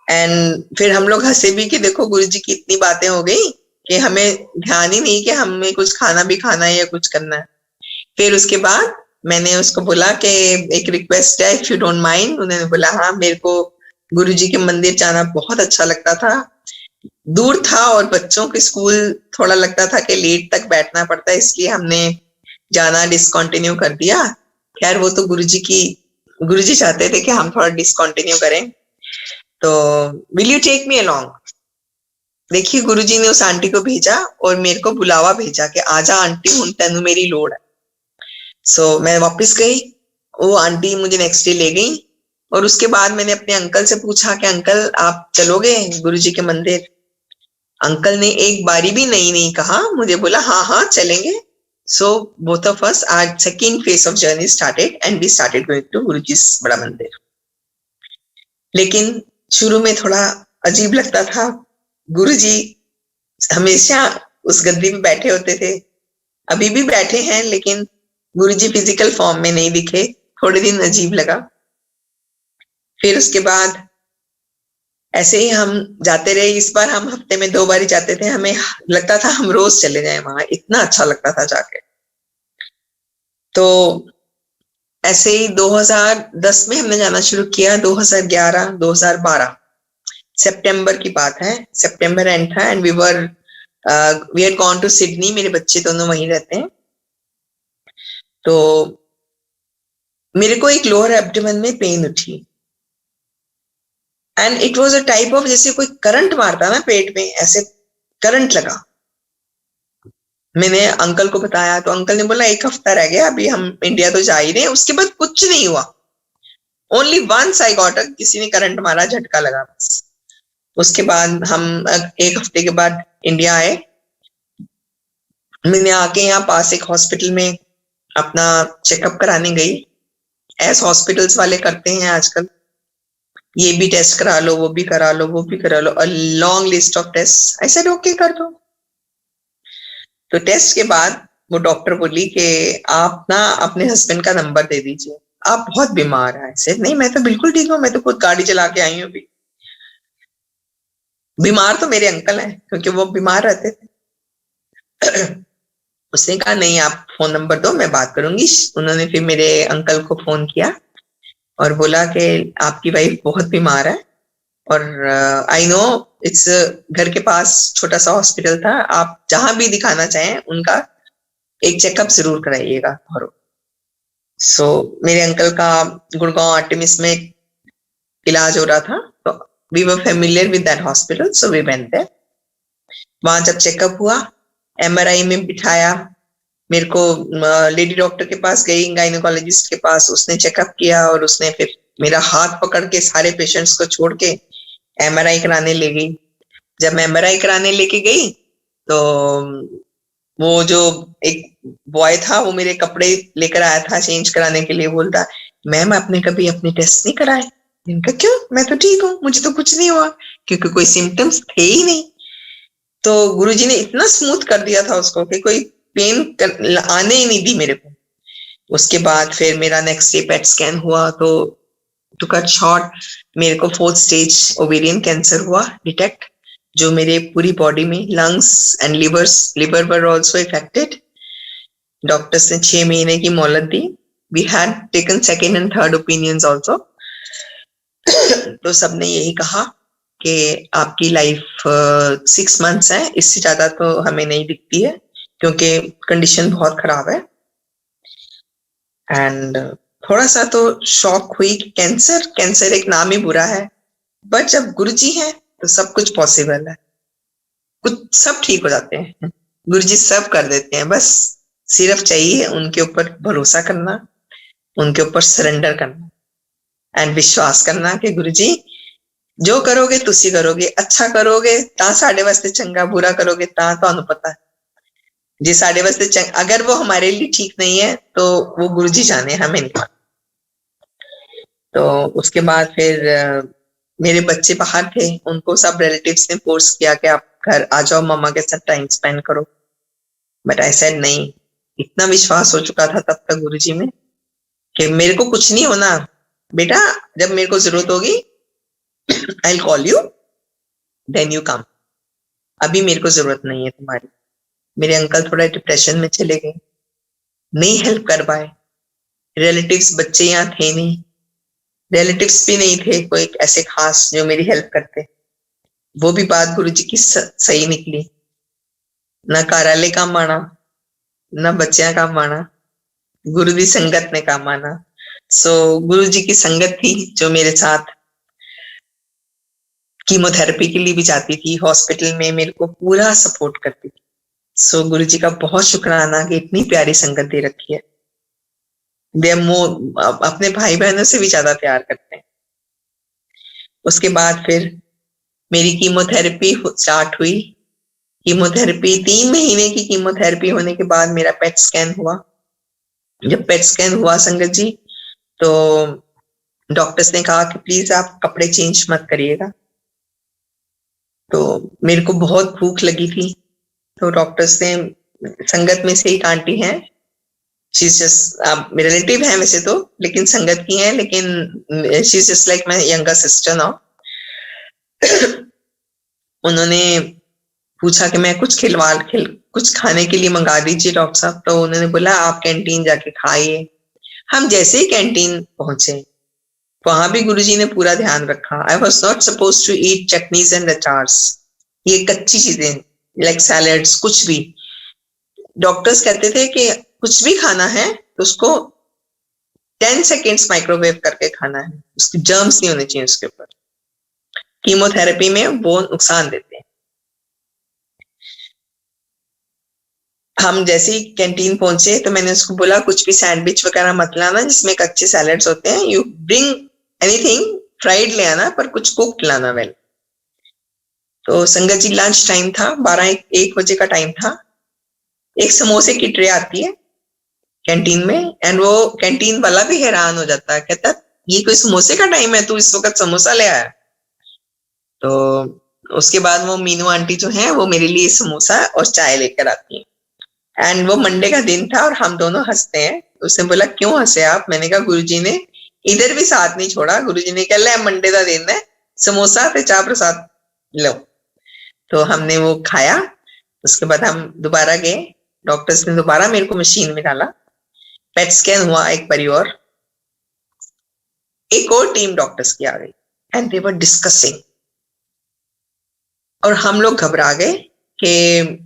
एंड फिर हम लोग हंसे भी कि देखो गुरु जी की इतनी बातें हो गई कि हमें ध्यान ही नहीं कि हमें कुछ खाना भी खाना है या कुछ करना है। फिर उसके बाद मैंने उसको बोला कि एक रिक्वेस्ट है, इफ यू डोंट माइंड। उन्होंने बोला हाँ, मेरे को गुरु जी के मंदिर जाना बहुत अच्छा लगता था। दूर था और बच्चों के स्कूल थोड़ा लगता था कि लेट तक बैठना पड़ता है, इसलिए हमने जाना डिसकंटिन्यू कर दिया। खैर वो तो गुरु जी चाहते थे कि हम थोड़ा डिसकंटिन्यू करें। तो will you take me along? देखिए गुरु जी ने उस आंटी को भेजा और मेरे को बुलावा भेजा कि आजा आंटी, हुन तेनू मेरी लोड़ है। सो मैं वापस गई, वो आंटी मुझे नेक्स्ट डे ले गई। और उसके बाद मैंने अपने अंकल से पूछा कि अंकल आप चलोगे गुरु जी के मंदिर? अंकल ने एक बारी भी नहीं नहीं कहा, मुझे बोला हाँ हाँ चलेंगे। सो बोथ ऑफ अस, आज second phase of journey started and we started going to Guru ji बड़ा मंदिर। लेकिन शुरू में थोड़ा अजीब लगता था। गुरु जी हमेशा उस गद्दी में बैठे होते थे, अभी भी बैठे हैं, लेकिन गुरु जी फिजिकल फॉर्म में नहीं दिखे। थोड़े दिन अजीब लगा। फिर उसके बाद ऐसे ही हम जाते रहे। इस बार हम हफ्ते में 2 बार ही जाते थे, हमें लगता था हम रोज चले जाएं वहां, इतना अच्छा लगता था जाके। तो ऐसे ही 2010 में हमने जाना शुरू किया, 2011 2012 सितंबर की बात है, सितंबर एंड था। And we had gone to Sydney, मेरे बच्चे दोनों वहीं रहते हैं। तो मेरे को एक लोअर एब्डोमेन में पेन उठी, and it was a type of, जैसे कोई करंट मारता ना पेट में, ऐसे करंट लगा। मैंने अंकल को बताया तो अंकल ने बोला 1 हफ्ता रह गया, अभी हम इंडिया तो जा ही रहे हैं। उसके बाद कुछ नहीं हुआ, ओनली वंस आई गॉट, किसी ने करंट मारा, झटका लगा बस। उसके बाद हम 1 हफ्ते के बाद इंडिया आए। मैंने आके यहाँ पास एक हॉस्पिटल में अपना चेकअप कराने गई, ऐसे हॉस्पिटल्स वाले करते हैं आजकल, ये भी टेस्ट करा लो, वो भी करा लो, वो भी करा लो, a long list of test. ऐसे ओके कर दो। तो टेस्ट के बाद वो डॉक्टर बोली कि आप ना अपने हस्बैंड का नंबर दे दीजिए, आप बहुत बीमार हैं। ऐसे नहीं, मैं तो बिल्कुल ठीक हूँ, मैं तो खुद गाड़ी चला के आई हूँ अभी। बीमार तो मेरे अंकल हैं, क्योंकि वो बीमार रहते थे। उसने कहा नहीं, आप फोन नंबर दो, मैं बात करूंगी। उन्होंने फिर मेरे अंकल को फोन किया और बोला कि आपकी वाइफ बहुत बीमार है, और आई नो इट्स, घर के पास छोटा सा हॉस्पिटल था, आप जहां भी दिखाना चाहें उनका एक चेकअप जरूर कराइएगा। और सो मेरे अंकल का गुड़गांव आर्टेमिस में इलाज हो रहा था, तो we were familiar with that hospital, so we went there. वहां जब चेकअप हुआ, एमआरआई में बिठाया, मेरे को लेडी डॉक्टर के पास गई, गायनोकोलॉजिस्ट के पास, उसने चेकअप किया और उसने फिर मेरा हाथ पकड़ के सारे पेशेंट्स को छोड़ के एमआरआई कराने ले गई। जब मैं एमआरआई कराने लेके गई तो वो जो एक बॉय था वो मेरे कपड़े लेकर आया था चेंज कराने के लिए, बोलता मैम आपने कभी अपने टेस्ट नहीं कराए? इनका क्यों, मैं तो ठीक हूँ, मुझे तो कुछ नहीं हुआ, क्योंकि कोई सिम्टम्स थे ही नहीं। तो गुरुजी ने इतना स्मूथ कर दिया था उसको कि कोई पेन आने ही नहीं दी मेरे को। उसके बाद फिर मेरा नेक्स्ट डे पेट स्कैन हुआ, तो टू कट शॉर्ट मेरे को 4th स्टेज ओवेरियन कैंसर हुआ डिटेक्ट, जो मेरे पूरी बॉडी में lungs and liver were also affected. Doctors ने 6 महीने की मोहलत दी। We had taken second and third opinions also. तो सबने यही कहा कि आपकी लाइफ 6 मंथ्स है, इससे ज्यादा तो हमें नहीं दिखती है, क्योंकि कंडीशन बहुत खराब है। एंड थोड़ा सा तो शॉक हुई कि कैंसर एक नाम ही बुरा है, बट जब गुरुजी हैं तो सब कुछ पॉसिबल है, कुछ सब ठीक हो जाते हैं, गुरुजी सब कर देते हैं। बस सिर्फ चाहिए उनके ऊपर भरोसा करना, उनके ऊपर सरेंडर करना एंड विश्वास करना कि गुरुजी जो करोगे तुसी करोगे, अच्छा करोगे ता साढ़े वास्ते चंगा, बुरा करोगे ता तुहानू पता है जी साढ़े वास्ते चंगा। अगर वो हमारे लिए ठीक नहीं है तो वो गुरुजी जाने, हमें नहीं। तो उसके बाद फिर मेरे बच्चे बाहर थे, उनको सब रिलेटिव्स ने फोर्स किया कि आप घर आ जाओ, मम्मा के साथ टाइम स्पेंड करो, बट आई सेड नहीं। इतना विश्वास हो चुका था तब तक गुरुजी में कि मेरे को कुछ नहीं होना बेटा, जब मेरे को जरूरत होगी I will call you, then you come, अभी मेरे को जरूरत नहीं है तुम्हारी। मेरे अंकल थोड़ा डिप्रेशन में चले गए, नहीं हेल्प कर पाए, रिलेटिव्स बच्चे यहाँ थे नहीं, रिलेटिव्स भी नहीं थे कोई ऐसे खास जो मेरी हेल्प करते। वो भी बात गुरुजी की सही निकली, ना घर वाले काम आना, ना बच्चियां काम आना, गुरु दी संगत ने काम आना। सो गुरु जी की संगत थी जो मेरे साथ कीमोथेरेपी के लिए भी जाती थी, हॉस्पिटल में मेरे को पूरा सपोर्ट करती थी। सो गुरु जी का बहुत शुक्राना कि इतनी प्यारी संगत दे रखी है। वे अपने भाई बहनों से भी ज्यादा प्यार करते हैं। उसके बाद फिर मेरी कीमोथेरेपी स्टार्ट हुई। कीमोथेरेपी 3 महीने की कीमोथेरेपी होने के बाद मेरा पेट स्कैन हुआ। जब पेट स्कैन हुआ संगत जी, तो डॉक्टर्स ने कहा कि प्लीज आप कपड़े चेंज मत करिएगा। तो मेरे को बहुत भूख लगी थी, तो डॉक्टर्स ने, संगत में से एक आंटी हैं, शी इज जस्ट मेरे रिलेटिव है वैसे तो, लेकिन संगत की है, लेकिन she is just like my younger sister now. उन्होंने पूछा कि मैं कुछ खाने के लिए मंगा दीजिए डॉक्टर साहब। तो उन्होंने बोला आप कैंटीन जाके खाइए। हम जैसे ही कैंटीन पहुंचे, वहां भी गुरुजी ने पूरा ध्यान रखा। I was not suppose to eat chutneys and achars, ये कच्ची चीजें लाइक सैलड्स, कुछ भी। डॉक्टर्स कहते थे कि कुछ भी खाना है तो उसको 10 सेकेंड्स माइक्रोवेव करके खाना है, उसके जर्म्स नहीं होने चाहिए उसके ऊपर। कीमोथेरेपी में वो नुकसान देते हैं। हम जैसे ही कैंटीन पहुंचे तो मैंने उसको बोला कुछ भी सैंडविच वगैरह मत लाना जिसमें कच्चे सैलड्स होते हैं, यू ब्रिंग एनीथिंग फ्राइड ले आना, पर कुछ कुक्ड लाना वेल। तो संगत जी लंच टाइम था, 12-1 बजे का टाइम था। एक समोसे की ट्रे आती है कैंटीन में, एंड वो कैंटीन वाला भी हैरान हो जाता है, कहता ये कोई समोसे का टाइम है, तू इस वक्त समोसा ले आया। तो उसके बाद वो मीनू आंटी जो है वो मेरे लिए समोसा और चाय लेकर आती है। एंड वो मंडे का दिन था और हम दोनों हंसते हैं। उसने बोला क्यों हंसे आप? मैंने कहा गुरुजी ने इधर भी साथ नहीं छोड़ा, गुरुजी ने कह लिया मंडे का दिन है, समोसा ते चाह प्रसाद लो। तो हमने वो खाया। उसके बाद हम दोबारा गए, डॉक्टर्स ने दोबारा मेरे को मशीन में डाला, पेट स्कैन हुआ एक बारी और। एक और टीम डॉक्टर्स की आ गई एंड दे वर डिस्कसिंग, और हम लोग घबरा गए कि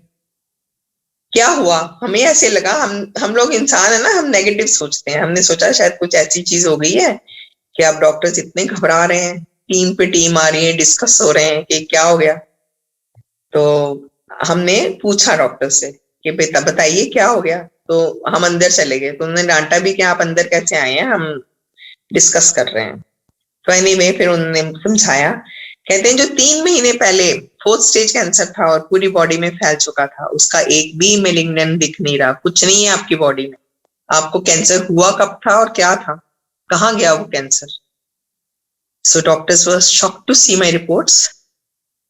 क्या हुआ। हमें ऐसे लगा, हम लोग इंसान है ना, हम नेगेटिव सोचते हैं। हमने सोचा शायद कुछ ऐसी चीज हो गई है कि अब डॉक्टर्स इतने घबरा रहे हैं, टीम पे टीम आ रही है, डिस्कस हो रहे हैं कि क्या हो गया। तो हमने पूछा डॉक्टर से कि बेटा बताइए क्या हो गया। तो हम अंदर चले गए, तो उन्होंने डांटा भी कि आप अंदर कैसे आए हैं, हम डिस्कस कर रहे हैं। तो एनीवे फिर उन्होंने समझाया, कहते हैं जो 3 महीने पहले 4th स्टेज कैंसर था और पूरी बॉडी में फैल चुका था, उसका एक भी मेलिग्नेंट दिख नहीं रहा, कुछ नहीं है आपकी बॉडी में। आपको कैंसर हुआ कब था और क्या था, कहाँ गया वो cancer, so doctors were shocked to see my reports.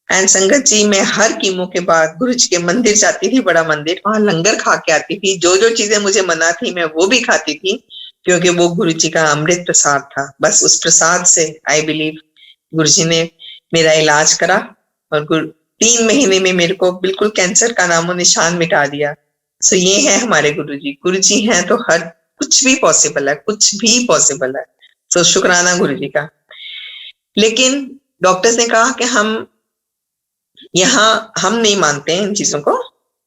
And संगत जी, मैं हर कीमो के बाद गुरु जी के मंदिर जाती थी, बड़ा मंदिर, वहां लंगर खा के आती थी। जो जो चीजें मुझे मना थी मैं वो भी खाती थी, क्योंकि वो गुरु जी का अमृत प्रसाद था। बस उस प्रसाद से आई बिलीव गुरु जी ने मेरा इलाज करा, और 3 महीने में मेरे को बिल्कुल कैंसर का नामो निशान मिटा दिया। सो ये है हमारे गुरु जी। गुरु जी हैं तो हर कुछ भी पॉसिबल है, कुछ भी पॉसिबल है। सो शुक्राना गुरु जी का। लेकिन डॉक्टर्स ने कहा कि हम नहीं मानते हैं इन चीजों को,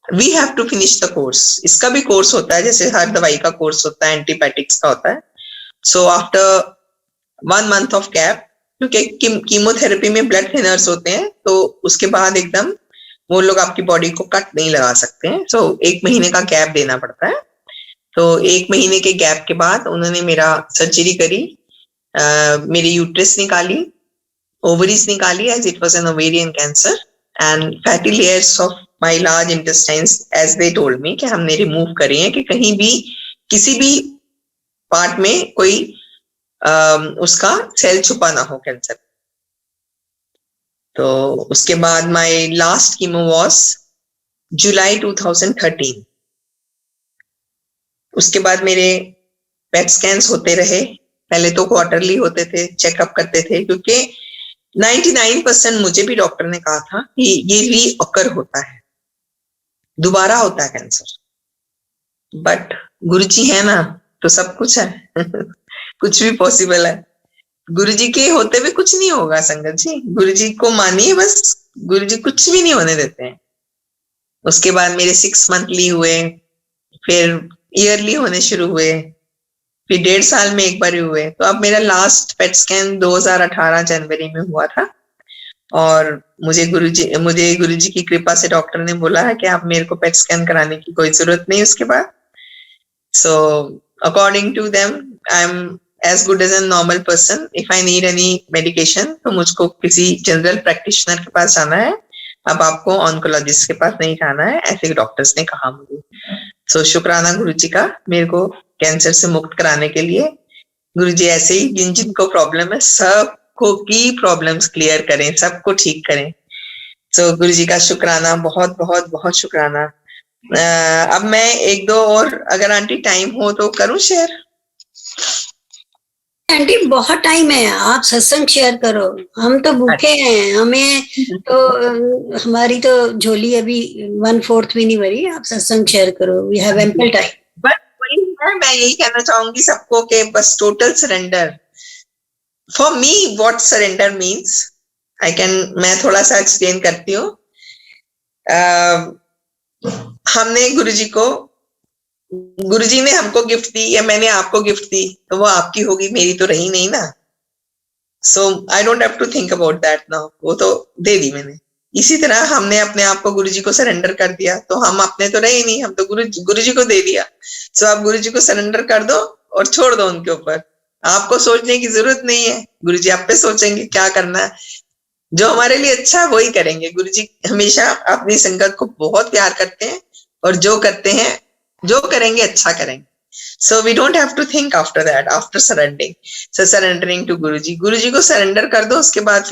we have to finish the course. इसका भी कोर्स होता है, जैसे हर दवाई का कोर्स होता है, एंटीबायोटिक्स का होता है। So after 1 month of gap, क्योंकि कीमोथेरेपी में ब्लड थिनर्स होते हैं, तो उसके बाद एकदम वो लोग आपकी बॉडी को कट नहीं लगा सकते हैं। सो 1 महीने का गैप देना पड़ता है। तो 1 महीने के गैप के बाद उन्होंने मेरा सर्जरी करी, मेरी यूट्रस निकाली, ओवरीज निकाली, as it was an ovarian cancer, and fatty layers of my large intestines as they told me, कि हमने रिमूव करे हैं कि कहीं भी किसी भी पार्ट में कोई उसका सेल छुपा ना हो कैंसर। तो उसके बाद माय लास्ट कीमो वाज जुलाई 2013। उसके बाद मेरे पेट स्कैन्स होते रहे। पहले तो क्वार्टरली होते थे, चेकअप करते थे, क्योंकि 99% मुझे भी डॉक्टर ने कहा था कि ये रीअकर होता है, दोबारा होता है कैंसर। बट गुरुजी है ना, तो सब कुछ है। कुछ भी पॉसिबल है। गुरुजी के होते हुए कुछ नहीं होगा संगत जी। गुरुजी को मानिए बस, गुरुजी कुछ भी नहीं होने देते हैं। उसके बाद मेरे 6 मंथली हुए, फिर ईयरली होने शुरू हुए, फिर 1.5 साल में एक बार हुए। तो अब मेरा लास्ट पेट स्कैन 2018 जनवरी में हुआ था, और मुझे गुरुजी की कृपा से डॉक्टर ने बोला है कि आप मेरे को पेट स्कैन कराने की कोई जरूरत नहीं उसके बाद। So according to them I am as good as an normal person. If I need any medication तो मुझको किसी जनरल प्रैक्टिशनर के पास जाना है, अब आपको ऑन्कोलॉजिस्ट के पास नहीं जाना है, ऐसे डॉक्टर्स ने कहा मुझे। सो शुक्राना गुरुजी का, मेरे को कैंसर से मुक्त कराने के लिए। गुरुजी ऐसे ही जिन जिनको प्रॉब्लम है सबको की प्रॉब्लम्स क्लियर करें, सबको ठीक करें। सो गुरुजी का शुक्राना, बहुत बहुत बहुत शुक्राना। अब मैं 1-2 और अगर आंटी टाइम हो तो करूं शेयर। आंटी बहुत टाइम है, आप सत्संग शेयर करो, हम तो भूखे हैं, हमें तो हमारी तो झोली अभी 1/4 भी नहीं भरी। आप सत्संग शेयर करो, वी हैव एम्पल टाइम। बस वही है, मैं यही कहना चाहूंगी सबको कि बस total surrender. For me what surrender means, मैं थोड़ा सा एक्सप्लेन करती हूँ। हमने गुरुजी ने हमको गिफ्ट दी, या मैंने आपको गिफ्ट दी, तो वो आपकी होगी, मेरी तो रही नहीं ना। So I don't have to think about that now, वो तो दे दी मैंने। इसी तरह हमने अपने आप को गुरुजी को सरेंडर कर दिया, तो हम अपने तो रहे नहीं, हम तो गुरुजी को दे दिया। सो आप गुरुजी को सरेंडर कर दो और छोड़ दो उनके ऊपर। आपको सोचने की जरूरत नहीं है, गुरुजी आप पे सोचेंगे क्या करना है। जो हमारे लिए अच्छा है वही करेंगे। गुरुजी हमेशा अपनी संगत को बहुत प्यार करते हैं, और जो करते हैं, जो करेंगे अच्छा करेंगे। So we don't have to think after that, after surrendering. So surrendering to Guruji. Guruji को सरेंडर कर दो, उसके बाद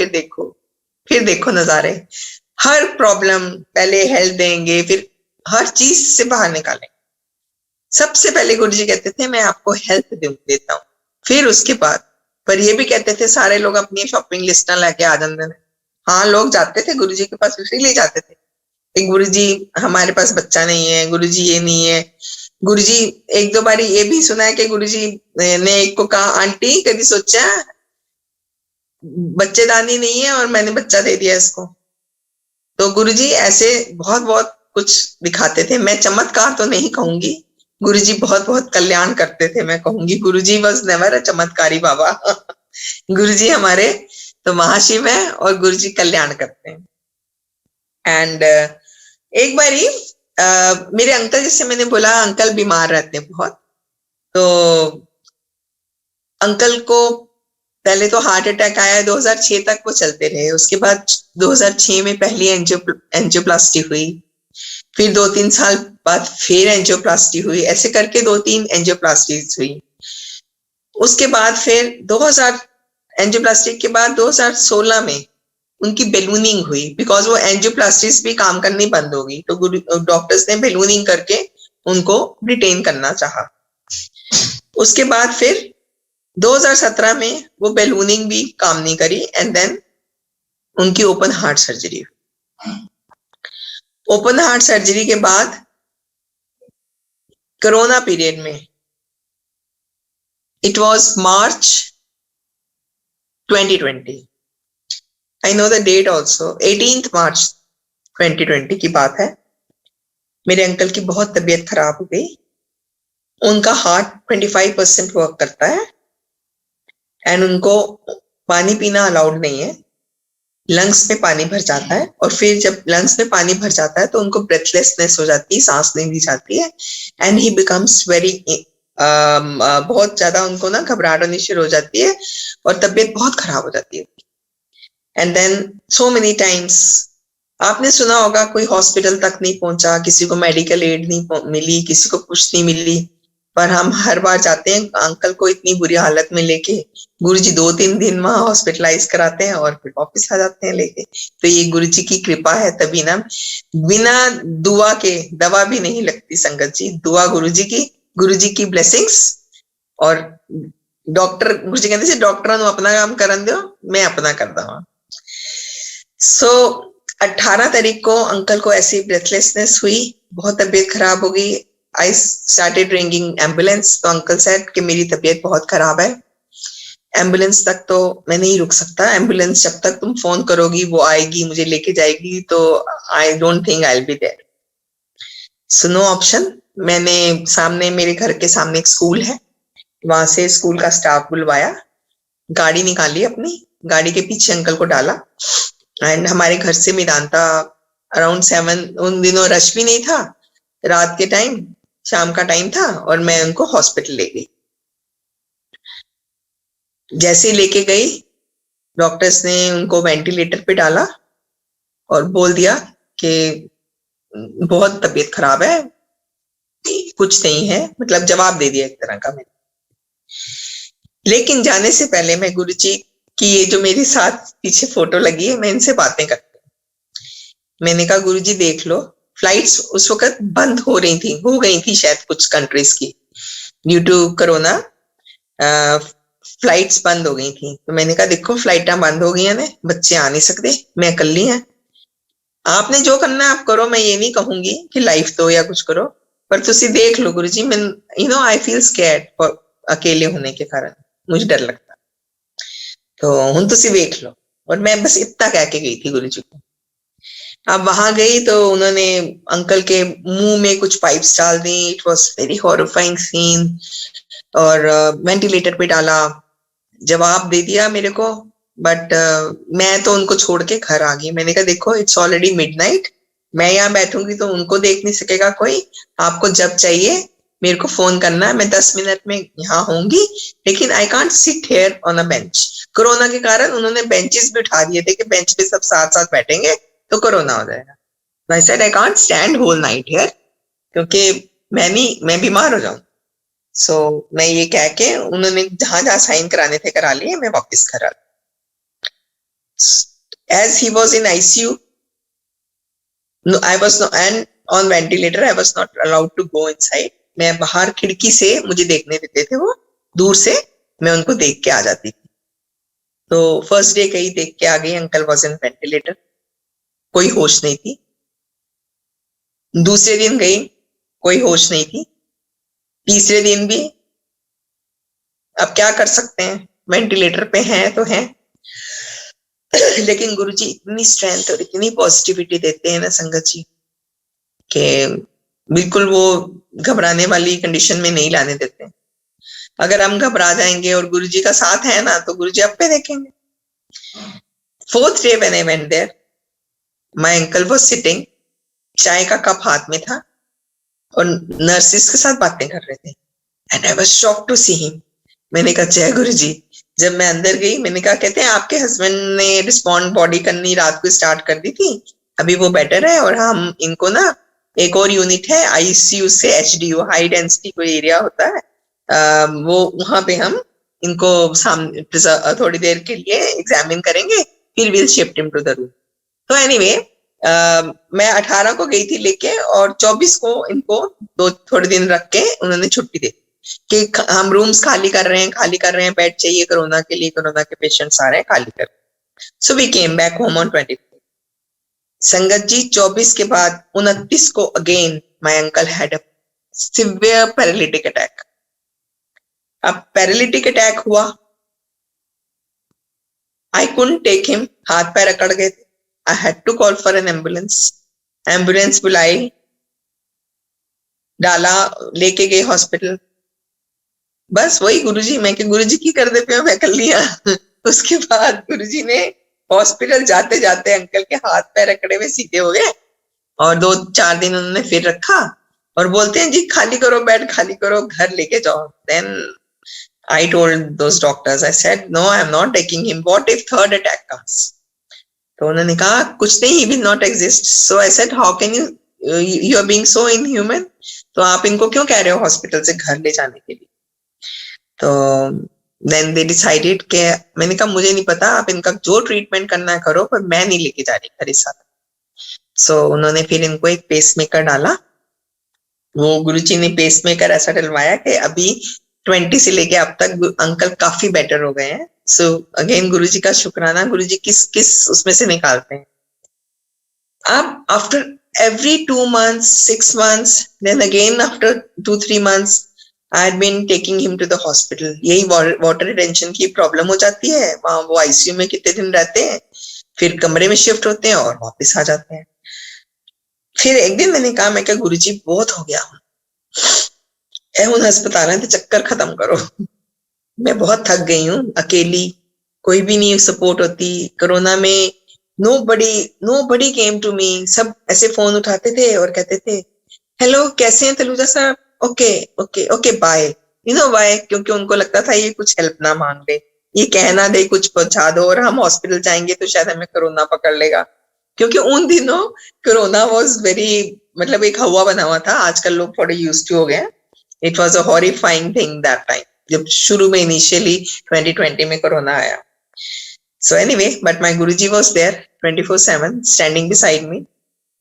फिर देखो नजारे। हर प्रॉब्लम पहले हेल्प देंगे, फिर हर चीज से बाहर निकालेंगे। सबसे पहले गुरुजी कहते थे मैं आपको हेल्प देता हूँ, फिर उसके बाद। पर ये भी कहते थे सारे लोग अपनी शॉपिंग लिस्ट ना लेके आ जाते थे। हाँ, लोग जाते थे गुरुजी के पास, इसीलिए जाते थे कि गुरुजी हमारे पास बच्चा नहीं है, गुरुजी ये नहीं है। गुरुजी 1-2 बार ये भी सुना है कि गुरुजी ने एक को कहा, आंटी कभी सोचा बच्चेदानी नहीं है और मैंने बच्चा दे दिया इसको। तो गुरुजी ऐसे बहुत बहुत कुछ दिखाते थे। मैं चमत्कार तो नहीं कहूंगी, गुरुजी बहुत बहुत कल्याण करते थे, मैं कहूंगी गुरुजी वाज नेवर अ चमत्कारी बाबा। गुरुजी हमारे तो महाशिव है, और गुरुजी कल्याण करते हैं। एंड एक बारी मेरे अंकल, जैसे मैंने बोला अंकल बीमार रहते हैं बहुत, तो अंकल को पहले तो हार्ट अटैक आया, 2006 तक वो चलते रहे। उसके बाद 2006 में पहली एंजियोप्लास्टी हुई, फिर 2-3 साल बाद फिर एंजियोप्लास्टी हुई, ऐसे करके 2-3 एंजियोप्लास्टीज हुई। उसके बाद फिर एंजियोप्लास्टिक के बाद 2016 में उनकी बेलूनिंग हुई, बिकॉज वो एंजियोप्लास्टिस भी काम करनी बंद हो गई, तो डॉक्टर्स ने बेलूनिंग करके उनको रिटेन करना चाहा। उसके बाद फिर 2017 में वो बेलूनिंग भी काम नहीं करी, एंड देन उनकी open heart surgery. Open heart surgery के बाद कोरोना पीरियड में, it was March 2020, I know the date also, 18 March 2020 की बात है। मेरे अंकल की बहुत तबीयत खराब हो गई। उनका हार्ट 25% वर्क करता है एंड उनको पानी पीना अलाउड नहीं है, लंग्स में पानी भर जाता है, और फिर जब लंग्स में पानी भर जाता है तो उनको ब्रेथलेसनेस हो जाती है, सांस नहीं ली जाती है, एंड ही बिकम्स वेरी बहुत ज्यादा उनको ना घबराहट होनी शुरू हो जाती है और तबीयत बहुत खराब हो जाती है। And then so many times आपने सुना होगा, कोई हॉस्पिटल तक नहीं पहुंचा, किसी को मेडिकल एड नहीं मिली, किसी को कुछ नहीं मिली, पर हम हर बार जाते हैं अंकल को इतनी बुरी हालत में लेके, गुरुजी 2-3 दिन वहां हॉस्पिटलाइज कराते हैं और फिर वापस आ जाते हैं लेके। तो ये गुरुजी की कृपा है, तभी ना बिना दुआ के दवा भी नहीं लगती संगत जी। दुआ गुरुजी की ब्लेसिंग्स, और डॉक्टर गुरुजी कहते हैं डॉक्टर अपना काम करन दो, मैं अपना कर दवा। सो 18 तारीख को अंकल को ऐसी ब्रेथलेसनेस हुई, बहुत तबीयत खराब हो गई। आई स्टार्टेड रिंगिंग एम्बुलेंस, तो अंकल सेड कि मेरी तबीयत बहुत खराब है, एम्बुलेंस तक तो मैं नहीं रुक सकता, एम्बुलेंस जब तक तुम फोन करोगी वो आएगी, मुझे लेके जाएगी, तो I don't think I will be there. So no option, मैंने सामने मेरे घर के सामने एक स्कूल है, वहां से स्कूल का स्टाफ बुलवाया, गाड़ी निकाली, अपनी गाड़ी के पीछे अंकल को डाला, एंड हमारे घर से मेदांता अराउंड 7, उन दिनों रश भी नहीं था, रात के टाइम, शाम का टाइम था, और मैं उनको हॉस्पिटल ले गई। जैसे लेके गई, डॉक्टर्स ने उनको वेंटिलेटर पे डाला और बोल दिया कि बहुत तबीयत खराब है, कुछ नहीं है, मतलब जवाब दे दिया एक तरह का मैंने। लेकिन जाने से पहले मैं गुरुजी की ये जो मेरे साथ पीछे फोटो लगी है, मैं इनसे बातें करती हूँ। मैंने कहा गुरुजी देख लो, फ्लाइट्स उस वक्त बंद हो गई थी शायद कुछ कंट्रीज की, ड्यू टू कोरोना फ्लाइट्स बंद हो गई थी। तो मैंने कहा देखो फ्लाइटा बंद हो गई हैं, बच्चे आ नहीं सकते, मैं अकेली हैं, आपने जो करना है आप करो, मैं ये नहीं कहूंगी कि लाइफ दो या कुछ करो, पर तुसी देख लो गुरुजी, मैं you know I feel scared अकेले होने के कारण, मुझे डर लगता, तो हुन तुसी देख लो। और मैं बस इतना कह के गई थी गुरुजी को। अब वहां गई तो उन्होंने अंकल के मुंह में कुछ पाइप्स डाल दी, it was very horrifying scene, और वेंटिलेटर पे डाला, जवाब दे दिया मेरे को, बट मैं तो उनको छोड़ के घर आ गई। मैंने कहा देखो इट्स ऑलरेडी मिडनाइट, मैं यहाँ बैठूंगी तो उनको देख नहीं सकेगा कोई, आपको जब चाहिए मेरे को फोन करना, मैं 10 मिनट में यहाँ होंगी, लेकिन I can't sit here on a bench. Corona के कारण उन्होंने बेंचेस भी उठा दिए थे कि बेंच पे सब साथ साथ बैठेंगे तो कोरोना हो जाएगा। I said I can't stand whole night here, क्योंकि मैं बीमार हो जाऊं। सो मैं ये कह के उन्होंने जहां जहां साइन कराने थे करा लिए, मैं वापस घर आ गई। As he was in ICU, I was and on ventilator, I was not allowed to go inside. मैं बाहर खिड़की से मुझे देखने देते थे, वो दूर से मैं उनको देख के आ जाती थी। तो फर्स्ट डे गई, देख के आ गई, अंकल वाज इन वेंटिलेटर, कोई होश नहीं थी। दूसरे दिन गई, कोई होश नहीं थी। तीसरे दिन भी, अब क्या कर सकते हैं, वेंटिलेटर पे हैं तो हैं। लेकिन गुरुजी इतनी स्ट्रेंथ और इतनी पॉजिटिविटी देते हैं ना संगत जी, कि बिल्कुल वो घबराने वाली कंडीशन में नहीं लाने देते। अगर हम घबरा जाएंगे और गुरुजी का साथ है ना, तो गुरुजी आप पे देखेंगे। Fourth day when I went there, my uncle was sitting, चाय का कप हाथ में था और नर्सिस के साथ बातें कर रहे थे, and I was shocked to see him. मैंने कहा जय गुरुजी। जब मैं अंदर गई, मैंने कहा कहते हैं आपके हस्बैंड ने रिस्पॉन्ड बॉडी करनी रात को स्टार्ट कर दी थी, अभी वो बेटर है, और हम इनको ना एक और यूनिट है आईसीयू से एचडीयू, हाई डेंसिटी कोई एरिया होता है, वो वहां पे हम इनको सामने थोड़ी देर के लिए एग्जामिन करेंगे, फिर will shift him to the room. तो एनीवे मैं 18 को गई थी लेके, और 24 को इनको थोड़े दिन रख के उन्होंने छुट्टी दे कि हम रूम्स खाली कर रहे हैं, बेड चाहिए कोरोना के लिए, कोरोना के पेशेंट्स आ रहे हैं, खाली कर। So we came back home on 24। संगत जी 24 के बाद 29 को again my uncle had a severe paralytic attack. अब पैरालिटिक अटैक हुआ, आई कुडंट टेक हिम, हाथ पैर अकड़ गए थे। I had to call for an ambulance. Ambulance बुलाई, डाला, लेके गए हॉस्पिटल। बस वही गुरुजी, मैं कि गुरुजी की कर दे पे मैं कर लिया। उसके बाद गुरुजी ने हॉस्पिटल जाते जाते अंकल के हाथ पैर अकड़े हुए सीधे हो गए, और 2-4 दिन उन्होंने फिर रखा, और बोलते हैं जी खाली करो बेड, खाली करो, घर लेके जाओ। Then I told those doctors, I said, no, I am not taking him. What if third attack comes? तो उन्होंने कहा कुछ नहीं, he will not exist. So I said, how can you are being so inhuman? तो आप इनको क्यों कह रहे हो हॉस्पिटल से घर ले जाने के लिए? तो then they decided कि मैंने कहा मुझे नहीं पता, आप इनका जो ट्रीटमेंट करना है करो, पर मैं नहीं लेके जा रही घर इस साथ। So उन्होंने फिर इनको एक पेसमेकर डाला। वो गुरुजी ने पेसमेकर ऐसा डलवाया कि अभी 20 से लेके अब तक अंकल काफी बेटर हो गए हैं। सो अगेन गुरुजी का शुक्राना, गुरुजी किस उसमें से निकालते हैं। अब after every 2 months, 6 months, then again after 2-3 months, I had been taking him to the hospital. यही वाटर रिटेंशन की प्रॉब्लम हो जाती है, वहां वो आईसीयू में कितने दिन रहते हैं, फिर कमरे में शिफ्ट होते हैं और वापस आ जाते हैं। फिर एक दिन मैंने कहा, मैं क्या गुरुजी बहुत हो गया, उन अस्पताल में चक्कर खत्म करो, मैं बहुत थक गई हूँ, अकेली, कोई भी नहीं सपोर्ट होती। कोरोना में nobody came to me, सब ऐसे फोन उठाते थे और कहते थे हेलो कैसे हैं तलूजा साहब, okay okay okay bye. You know bye, क्योंकि उनको लगता था ये कुछ हेल्प ना मांग ले, ये कहना दे कुछ पहुंचा दो, और हम हॉस्पिटल जाएंगे तो शायद हमें कोरोना पकड़ लेगा। क्योंकि उन दिनों कोरोना वाज वेरी, मतलब एक हवा बना हुआ था, आजकल लोग थोड़े यूज्ड टू हो गए। It was a horrifying thing that time, जब शुरू में इनिशियली 2020 में कोरोना आया। So anyway, but my Guruji was there 24/7 standing beside me,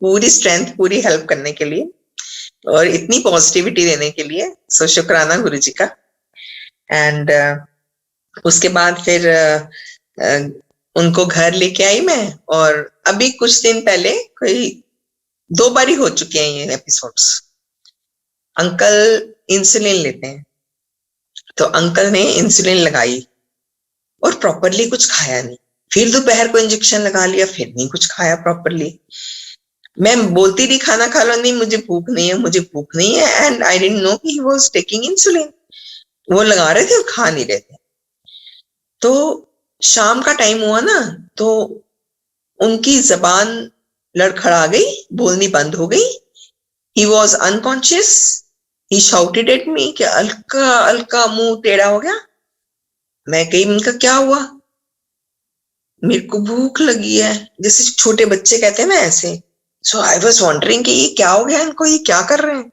पूरी स्ट्रेंथ, पूरी हेल्प करने के लिए और इतनी पॉजिटिविटी देने के लिए। सो शुक्राना गुरुजी का। एंड उसके बाद फिर उनको घर लेके आई मैं, और अभी कुछ दिन पहले, कोई 2 बार ही हो चुके हैं ये एपिसोड्स। अंकल इंसुलिन लेते हैं, तो अंकल ने इंसुलिन लगाई और प्रॉपरली कुछ खाया नहीं। फिर दोपहर को इंजेक्शन लगा लिया, फिर नहीं कुछ खाया प्रॉपरली। मैं बोलती थी खाना खा लो, नहीं मुझे भूख नहीं है, मुझे भूख नहीं है, एंड आई डिडंट नो कि ही वाज टेकिंग इंसुलिन। वो लगा रहे थे और खा नहीं रहे थे। तो शाम का टाइम हुआ ना, तो उनकी जबान लड़खड़ा गई, बोलनी बंद हो गई। He was unconscious, he shouted at me कि अलका अलका, मुंह टेढ़ा हो गया। मैं कही, उनका क्या हुआ? मेरे को भूख लगी है, जैसे छोटे बच्चे कहते हैं ना ऐसे। सो आई वॉज वॉन्डरिंग कि ये क्या हो गया इनको, ये क्या कर रहे हैं।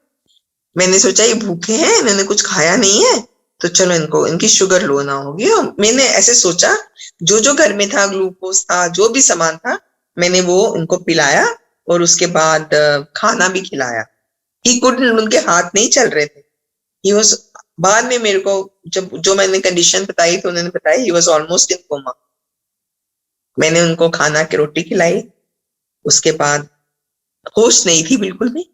मैंने सोचा ये भूखे हैं, इन्होंने कुछ खाया नहीं है, तो चलो इनको, इनकी शुगर लो ना होगी। और मैंने ऐसे सोचा, जो घर में था, ग्लूकोज था, जो भी सामान था, मैंने वो इनको पिलाया, और उसके बाद खाना भी खिलाया। ही कुडंट, उनके हाथ नहीं चल रहे थे। ही वाज, बाद में मेरे को जब जो मैंने कंडीशन बताई तो उन्होंने बताया he was almost in coma. मैंने उनको खाना की रोटी खिलाई, उसके बाद होश नहीं थी बिल्कुल भी।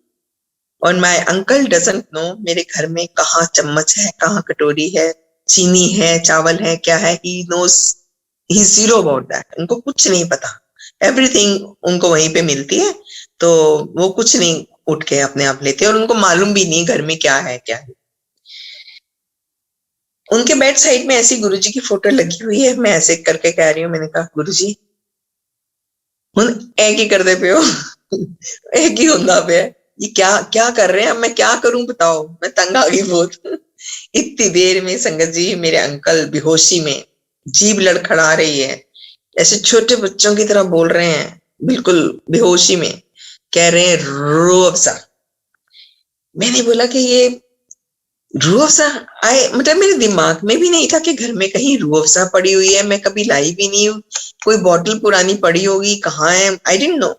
और माय अंकल डजंट नो मेरे घर में कहाँ चम्मच है, कहाँ कटोरी है, चीनी है, चावल है, क्या है। He knows, he zero about that. उनको कुछ नहीं पता, एवरीथिंग उनको वहीं पे मिलती है, तो वो कुछ नहीं उठ के अपने आप लेते, और उनको मालूम भी नहीं घर में क्या है क्या है। उनके बेड साइड में ऐसी गुरुजी की फोटो लगी हुई है। मैं ऐसे करके कह रही हूँ, मैंने कहा गुरुजी हुन एक ही कर दे पे हो, एक ही होंदा पे, ये क्या क्या कर रहे हैं, अब मैं क्या करूं बताओ, मैं तंग आ गई बहुत। इतनी देर में संगत जी मेरे अंकल बेहोशी में, जीभ लड़खड़ा रही है, ऐसे छोटे बच्चों की तरह बोल रहे हैं, बिल्कुल बेहोशी में कह रहे हैं रो अफजा। मैंने बोला कि ये रूह अफ़ज़ा, मतलब मेरे दिमाग में भी नहीं था कि घर में कहीं रूह अफ़ज़ा पड़ी हुई है, मैं कभी लाई भी नहीं हूँ, कोई बॉटल पुरानी पड़ी होगी, कहाँ है, आई डिडंट नो।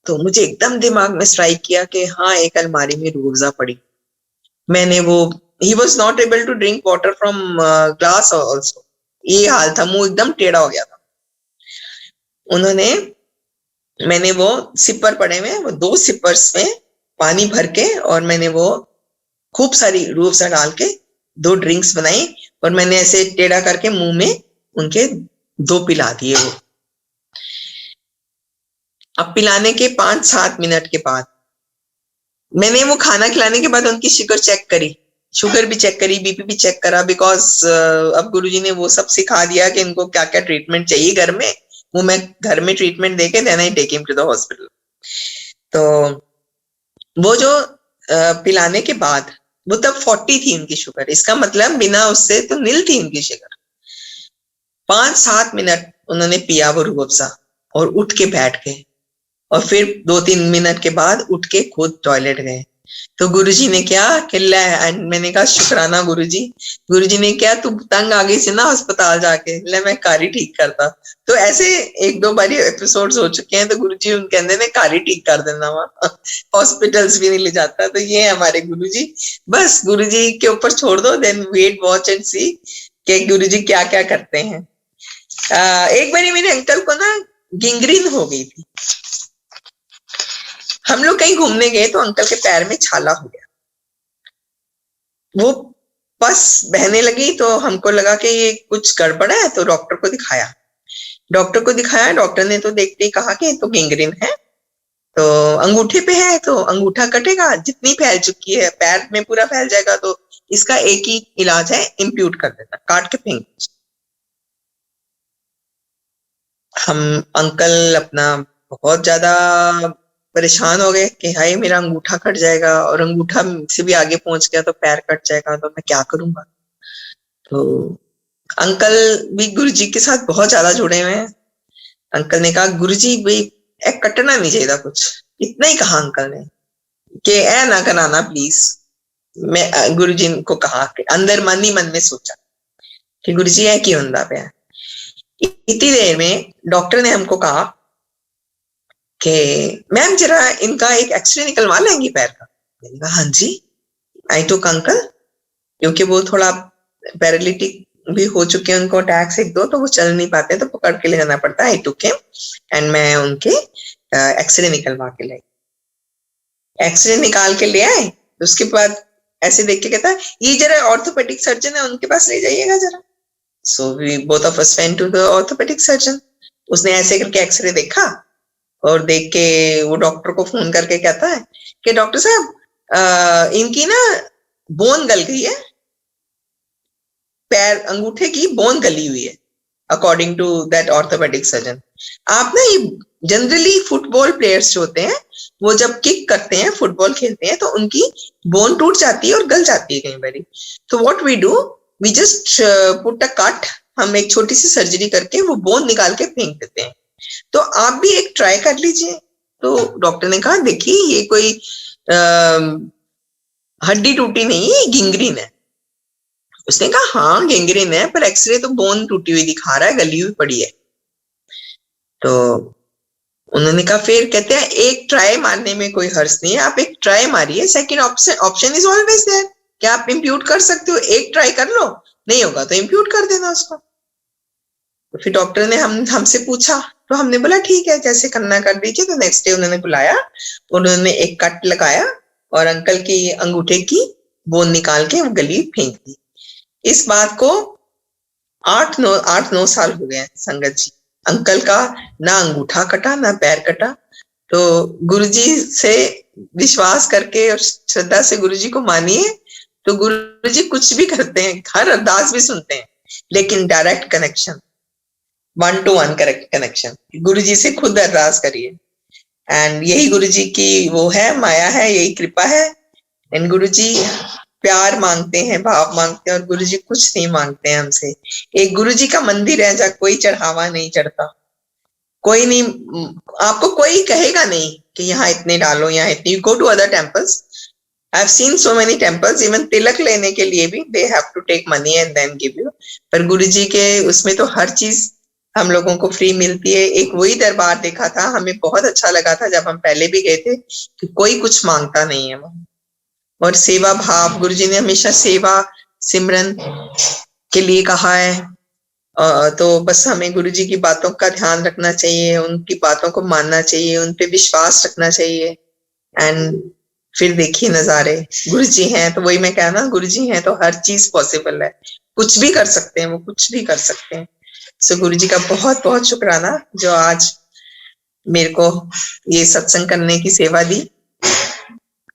तो मुझे एकदम दिमाग में स्ट्राइक किया कि हाँ, एक अलमारी में रूह अफ़ज़ा पड़ी। मैंने वो, he was not able to drink water from glass also, ये हाल था, मुंह एकदम टेढ़ा हो गया था। उन्होंने, मैंने वो सिपर पड़े हुए, वो 2 सिपर्स में पानी भर के, और मैंने वो खूब सारी रूह अफ़ज़ा डाल के 2 ड्रिंक्स बनाई, और मैंने ऐसे टेढ़ा करके मुंह में उनके 2 पिला दिए वो। अब पिलाने के 5-7 मिनट के बाद मैंने वो खाना खिलाने के बाद उनकी शुगर चेक करी, शुगर भी चेक करी, बीपी भी चेक करा, बिकॉज अब गुरुजी ने वो सब सिखा दिया कि इनको क्या क्या ट्रीटमेंट चाहिए घर में, वो मैं घर में ट्रीटमेंट देके then I take him to the hospital. तो वो जो पिलाने के बाद, वो तब 40 थी उनकी शुगर, इसका मतलब बिना उससे तो नील थी उनकी शुगर। 5-7 मिनट उन्होंने पिया वो रूह अफ़ज़ा, और उठ के बैठ गए, और फिर 2-3 मिनट के बाद उठ के खुद टॉयलेट गए। तो गुरुजी ने क्या कि ले, मैंने कहा शुक्राना गुरुजी। गुरुजी ने क्या, तू तंग आ गई सी ना अस्पताल जाके, ले मैं कारी ठीक करता। तो ऐसे 1-2 बारी एपिसोड्स हो चुके हैं, तो गुरुजी उन कहते ने कारी ठीक कर देना वहां, हॉस्पिटल्स भी नहीं ले जाता। तो ये हमारे गुरुजी, बस गुरुजी के ऊपर छोड़ दो, देन वेट वॉच एंड सी कि गुरुजी क्या क्या करते हैं। एक बारी मेरे अंकल को ना गिंग्रीन हो गई थी, हम लोग कहीं घूमने गए तो अंकल के पैर में छाला हो गया, वो पस बहने लगी, तो हमको लगा कि ये कुछ गड़बड़ है, तो डॉक्टर को दिखाया। डॉक्टर ने तो देखते ही कहा कि तो गैंग्रीन है, तो अंगूठे पे है, तो अंगूठा कटेगा, जितनी फैल चुकी है पैर में पूरा फैल जाएगा, तो इसका एक ही इलाज है, इम्प्यूट कर देना, काट के फेंक। हम अंकल अपना बहुत ज्यादा परेशान हो गए कि हाय मेरा अंगूठा कट जाएगा, और अंगूठा से भी आगे पहुंच गया तो पैर कट जाएगा, तो मैं क्या करूंगा। तो अंकल भी गुरुजी के साथ बहुत ज्यादा जुड़े हुए हैं। अंकल ने कहा गुरुजी भाई कटना नहीं चाहिए, कुछ इतना ही कहा अंकल ने कि ऐ ना कराना प्लीज। मैं गुरुजी को कहा कि अंदर मन ही मन में सोचा कि गुरुजी है क्यों होता पे। इतनी देर में डॉक्टर ने हमको कहा कि मैम जरा इनका एक एक्सरे निकलवा लेंगी पैर का। मैंने कहा हाँ जी। आई टुक अंकल, क्योंकि वो थोड़ा पैरालिटिक भी हो चुके हैं, उनको अटैक्स 1-2, तो वो चल नहीं पाते, तो पकड़ के ले जाना पड़ता है। आई टुक हिम एंड मैं उनके एक्सरे निकलवा के लाई। एक्सरे निकाल के ले आए, उसके बाद ऐसे देख के कहता है ये जरा ऑर्थोपेडिक सर्जन है, उनके पास ले जाइएगा जरा। So we both of us went to the orthopaedic surgeon. उसने ऐसे करके एक्सरे देखा, और देख के वो डॉक्टर को फोन करके कहता है कि डॉक्टर साहब इनकी ना बोन गल गई है, पैर अंगूठे की बोन गली हुई है, according to that orthopaedic surgeon. आप ना ये जनरली फुटबॉल प्लेयर्स जो होते हैं, वो जब किक करते हैं, फुटबॉल खेलते हैं, तो उनकी बोन टूट जाती है और गल जाती है कई बारी। तो what we do, we just put a cut, हम एक छोटी सी सर्जरी करके वो बोन निकाल के फेंक देते हैं। तो आप भी एक ट्राई कर लीजिए। तो डॉक्टर ने कहा देखिए ये कोई हड्डी टूटी नहीं है, गिंग्रीन है। उसने कहा हाँ गैंग्रीन है, पर एक्सरे तो बोन टूटी हुई दिखा रहा है, गली हुई पड़ी है। तो उन्होंने कहा, फिर कहते हैं एक ट्राई मारने में कोई हर्ज नहीं है, आप एक ट्राई मारिए, second option is always there, क्या आप इम्प्यूट कर सकते हो, एक ट्राई कर लो, नहीं होगा तो इम्प्यूट कर देना उसको। तो फिर डॉक्टर ने हमसे पूछा, तो हमने बोला ठीक है जैसे करना कर दीजिए। तो नेक्स्ट डे उन्होंने बुलाया, उन्होंने एक कट लगाया, और अंकल की अंगूठे की बोन निकाल के वो गली फेंक दी। इस बात को 8-9 साल हो गए संगत जी। अंकल का ना अंगूठा कटा ना पैर कटा। तो गुरुजी से विश्वास करके और श्रद्धा से गुरुजी को मानिए, तो गुरुजी कुछ भी करते हैं, हर अरदास भी सुनते हैं, लेकिन डायरेक्ट कनेक्शन, 1-to-1 कनेक्शन, गुरुजी से खुद अरदास करिए। एंड यही गुरुजी की वो है, माया है, यही कृपा है। एंड गुरुजी प्यार मांगते हैं, भाव मांगते हैं, और गुरुजी कुछ नहीं मांगते हैं हमसे। एक गुरुजी का मंदिर है जहाँ कोई चढ़ावा नहीं चढ़ता, कोई नहीं, आपको कोई कहेगा नहीं कि यहाँ इतने डालो, यहाँ इतनी। You go to other temples, I've seen so many temples, even तिलक लेने के लिए भी they have to take money and then give you. पर गुरुजी के उसमें तो हर चीज हम लोगों को फ्री मिलती है। एक वही दरबार देखा था, हमें बहुत अच्छा लगा था जब हम पहले भी गए थे कि कोई कुछ मांगता नहीं है वहां। और सेवा भाव, गुरुजी ने हमेशा सेवा सिमरन के लिए कहा है। तो बस हमें गुरुजी की बातों का ध्यान रखना चाहिए, उनकी बातों को मानना चाहिए, उन पे विश्वास रखना चाहिए। एंड फिर देखिए नजारे, गुरुजी हैं तो वही मैं कहना, गुरुजी हैं तो हर चीज पॉसिबल है, कुछ भी कर सकते हैं, वो कुछ भी कर सकते हैं। सो गुरुजी का बहुत बहुत शुक्राना जो आज मेरे को ये सत्संग करने की सेवा दी।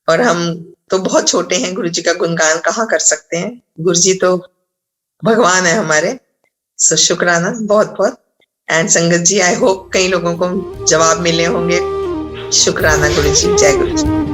और हम तो बहुत छोटे हैं, गुरुजी का गुणगान कहाँ कर सकते हैं, गुरुजी तो भगवान है हमारे। सो शुक्राना बहुत बहुत। एंड संगत जी, आई होप कई लोगों को जवाब मिले होंगे। शुक्राना गुरुजी, जय गुरुजी।